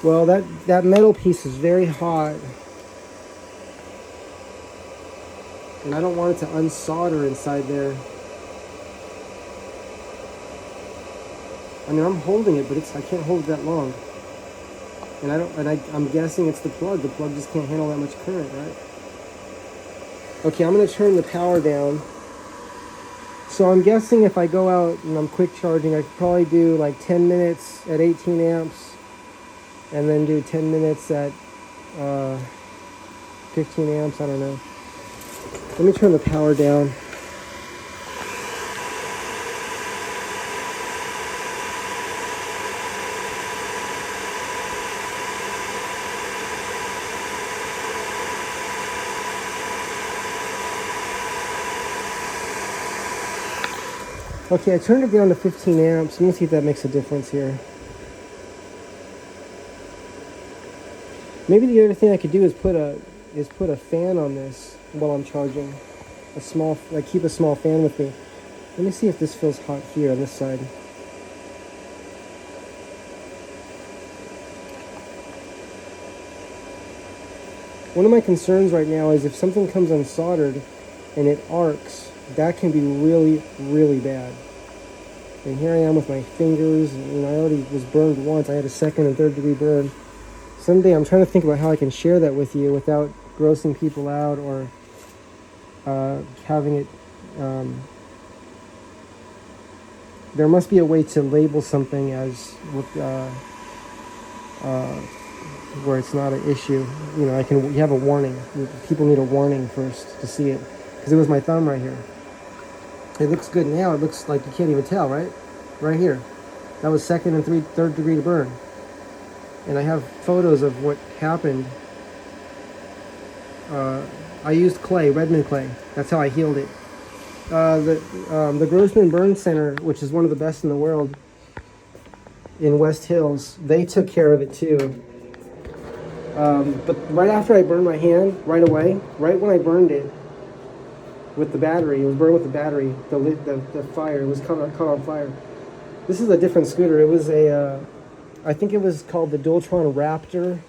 Well, that metal piece is very hot, and I don't want it to unsolder inside there. I mean, I'm holding it, but I can't hold it that long. And I'm guessing it's the plug. The plug just can't handle that much current, right? Okay, I'm going to turn the power down. So I'm guessing if I go out and I'm quick charging, I could probably do like 10 minutes at 18 amps, and then do 10 minutes at 15 amps, I don't know. Let me turn the power down. Okay, I turned it down to 15 amps. Let me see if that makes a difference here. Maybe the other thing I could do is put a fan on this while I'm charging. Keep a small fan with me. Let me see if this feels hot here on this side. One of my concerns right now is if something comes unsoldered and it arcs, that can be really, really bad. And here I am with my fingers, and I already was burned once. I had a 2nd and 3rd degree burn. Someday I'm trying to think about how I can share that with you without grossing people out or having it... there must be a way to label something as where it's not an issue. You know, you have a warning. People need a warning first to see it. Because it was my thumb right here. It looks good now. It looks like you can't even tell, right? Right here. That was 2nd and 3rd degree burn. And I have photos of what happened. I used clay, Redmond clay. That's how I healed it. The Grossman Burn Center, which is one of the best in the world in West Hills, they took care of it too. But right after I burned my hand, right away, right when I burned it, with the battery. It was burned with the battery. The fire. It was caught on fire. This is a different scooter. It was I think it was called the Dualtron Raptor.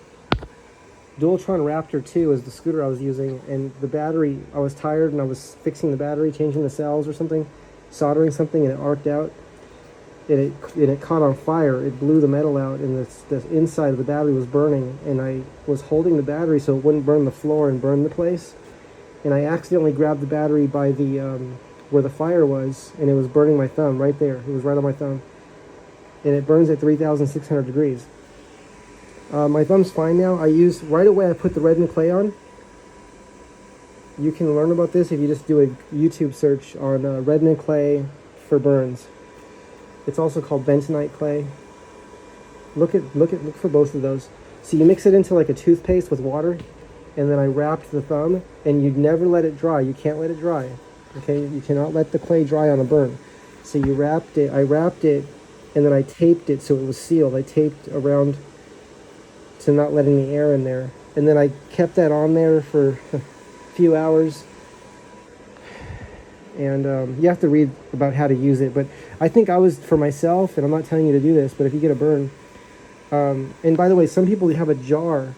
Dualtron Raptor 2 is the scooter I was using, and the battery, I was tired and I was fixing the battery, changing the cells or something, soldering something, and it arced out. And it caught on fire. It blew the metal out, and the inside of the battery was burning. And I was holding the battery so it wouldn't burn the floor and burn the place. And I accidentally grabbed the battery by the where the fire was, and it was burning my thumb right there. It was right on my thumb, and it burns at 3,600 degrees. My thumb's fine now. Right away I put the reddening clay on. You can learn about this if you just do a YouTube search on reddening clay for burns. It's also called bentonite clay. Look for both of those. So you mix it into like a toothpaste with water, and then I wrapped the thumb, and you never let it dry. You can't let it dry. Okay, you cannot let the clay dry on a burn. So I wrapped it, and then I taped it so it was sealed. I taped around to not let any air in there. And then I kept that on there for a few hours. And you have to read about how to use it. But I think for myself, and I'm not telling you to do this, but if you get a burn, and by the way, some people have a jar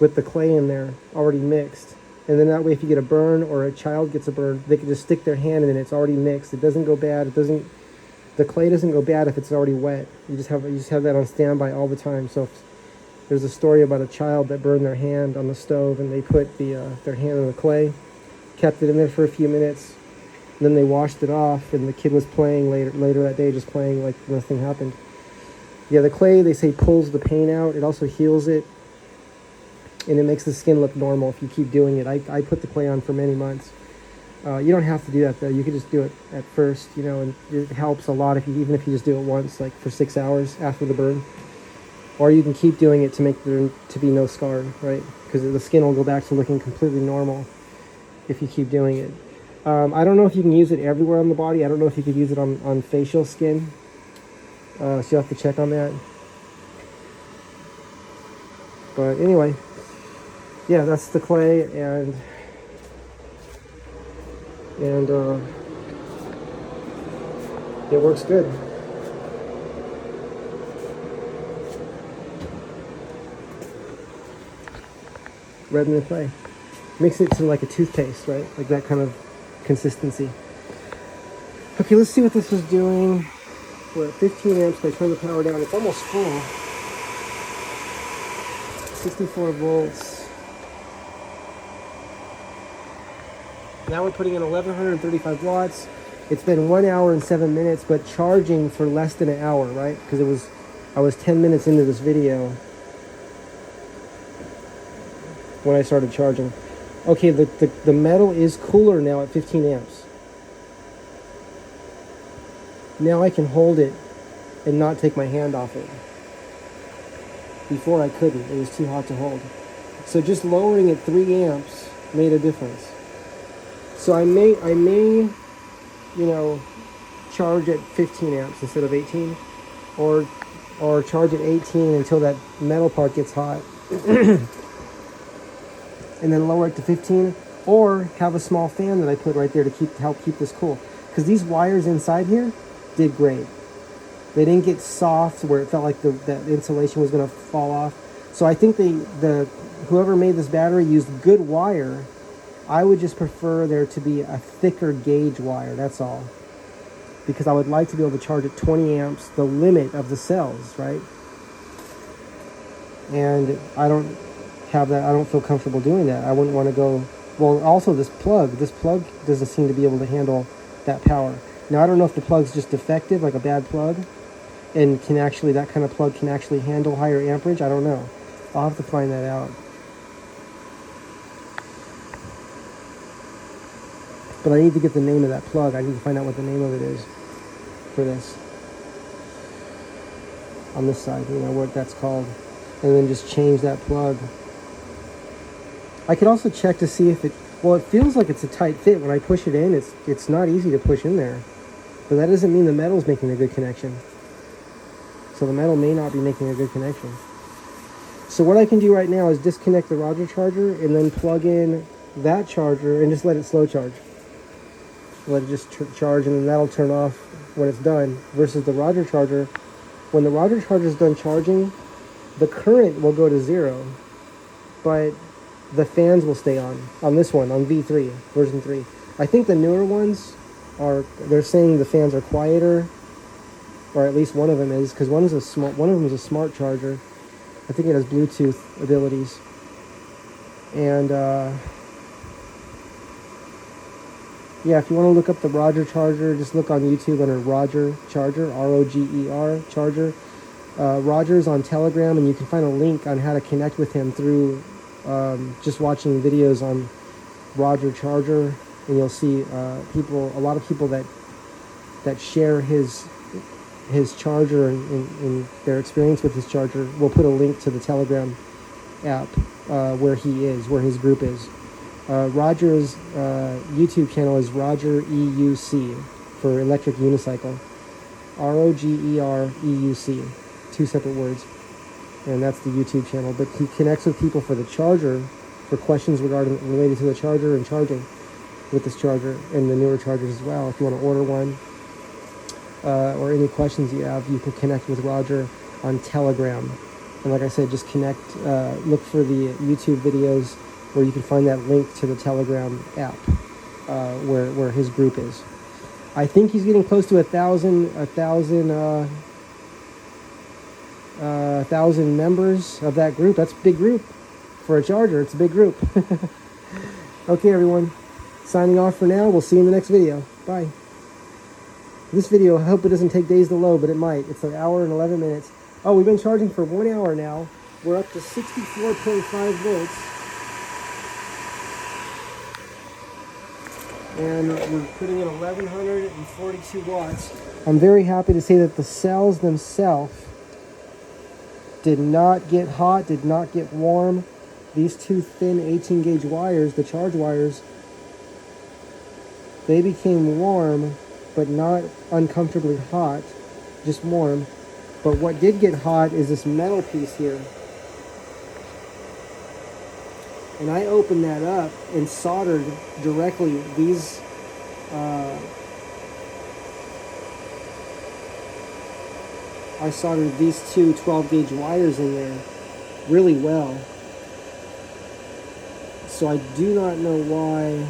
with the clay in there already mixed. And then that way, if you get a burn or a child gets a burn, they can just stick their hand in it. It's already mixed. It doesn't go bad. The clay doesn't go bad if it's already wet. You just have that on standby all the time. So there's a story about a child that burned their hand on the stove, and they put their hand in the clay, kept it in there for a few minutes, and then they washed it off, and the kid was playing later that day, just playing like nothing happened. Yeah, the clay, they say, pulls the pain out. It also heals it, and it makes the skin look normal if you keep doing it. I put the clay on for many months. You don't have to do that, though. You could just do it at first, and it helps a lot even if you just do it once, like for 6 hours after the burn. Or you can keep doing it to make there to be no scar, right? Because the skin will go back to looking completely normal if you keep doing it. I don't know if you can use it everywhere on the body. I don't know if you could use it on facial skin. So you'll have to check on that. But anyway, yeah, that's the clay, and it works good. Redden the clay. Mix it to like a toothpaste, right? Like that kind of consistency. Okay, let's see what this is doing. We're at 15 amps. I turn the power down. It's almost full. 64 volts. Now we're putting in 1135 watts. It's been 1 hour and 7 minutes, but charging for less than an hour, right? Because I was 10 minutes into this video when I started charging. Okay, the metal is cooler now at 15 amps. Now I can hold it and not take my hand off it. Before I couldn't. It was too hot to hold. So just lowering it 3 amps made a difference. So I may charge at 15 amps instead of 18, or charge at 18 until that metal part gets hot, and then lower it to 15, or have a small fan that I put right there to help keep this cool. Because these wires inside here did great. They didn't get soft where it felt like that insulation was going to fall off. So I think whoever made this battery used good wire. I would just prefer there to be a thicker gauge wire, that's all. Because I would like to be able to charge at 20 amps, the limit of the cells, right? And I don't have that. I don't feel comfortable doing that. I wouldn't want to go. Well, also this plug doesn't seem to be able to handle that power. Now I don't know if the plug's just defective, like a bad plug, and that kind of plug can actually handle higher amperage. I don't know. I'll have to find that out. But I need to get the name of that plug. I need to find out what the name of it is for this. On this side, what that's called. And then just change that plug. I could also check to see if it feels like it's a tight fit. When I push it in, it's not easy to push in there. But that doesn't mean the metal's making a good connection. So the metal may not be making a good connection. So what I can do right now is disconnect the Roger charger and then plug in that charger and just let it slow charge. Let it just charge, and then that'll turn off when it's done. Versus the Roger charger, when the Roger charger is done charging, the current will go to 0, but the fans will stay on this one, on V3, version 3. I think the newer ones they're saying the fans are quieter, or at least one of them is, because one of them is a smart charger. I think it has Bluetooth abilities. And yeah, if you want to look up the Roger charger, just look on YouTube under Roger charger, R-O-G-E-R charger. Roger's on Telegram, and you can find a link on how to connect with him through just watching videos on Roger charger, and you'll see a lot of people that share his charger and their experience with his charger. We'll put a link to the Telegram app where his group is. Roger's YouTube channel is Roger EUC for electric unicycle. ROGEREUC, 2 separate words, and that's the YouTube channel. But he connects with people for the charger, for questions related to the charger and charging with this charger and the newer chargers as well. If you want to order one or any questions you have, you can connect with Roger on Telegram. And like I said, just connect, look for the YouTube videos where you can find that link to the Telegram app where his group is. I think he's getting close to 1,000 members of that group. That's a big group for a charger. It's a big group. Okay, everyone. Signing off for now. We'll see you in the next video. Bye. This video, I hope it doesn't take days to load, but it might. It's an hour and 11 minutes. Oh, we've been charging for 1 hour now. We're up to 64.5 volts. And we're putting in 1,142 watts. I'm very happy to say that the cells themselves did not get hot, did not get warm. These two thin 18 gauge wires, the charge wires, they became warm, but not uncomfortably hot, just warm. But what did get hot is this metal piece here. And I opened that up and soldered directly these I soldered these two 12 gauge wires in there really well. So I do not know why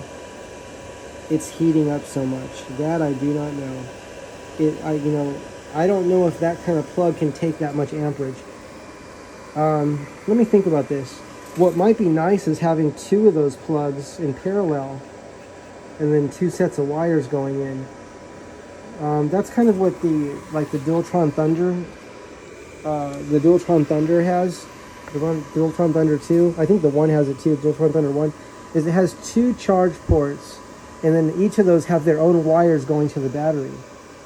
it's heating up so much. That I do not know. I don't know if that kind of plug can take that much amperage. Let me think about this. What might be nice is having 2 of those plugs in parallel and then 2 sets of wires going in. That's kind of what the Dualtron Thunder has. The Dualtron Thunder 2, I think the 1 has it too, the Dualtron Thunder 1, is it has 2 charge ports, and then each of those have their own wires going to the battery.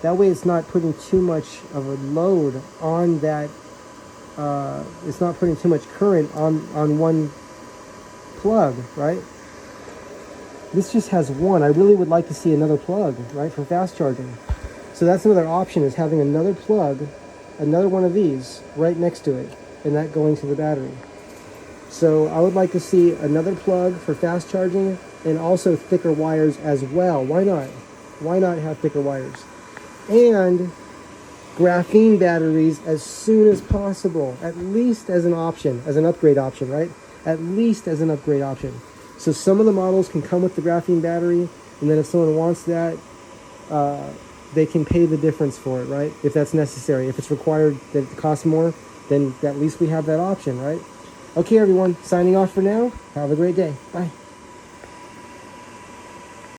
That way it's not putting too much of a load on that, it's not putting too much current on one plug, right? This just has one. I really would like to see another plug, right, for fast charging. So that's another option, is having another plug, another one of these right next to it, and that going to the battery. So I would like to see another plug for fast charging and also thicker wires as well. Why not? Why not have thicker wires? And graphene batteries as soon as possible, at least as an option, as an upgrade option, right? At least as an upgrade option. So some of the models can come with the graphene battery, and then if someone wants that, they can pay the difference for it, right? If that's necessary. If it's required that it costs more, then at least we have that option, right? Okay, everyone, signing off for now. Have a great day. Bye.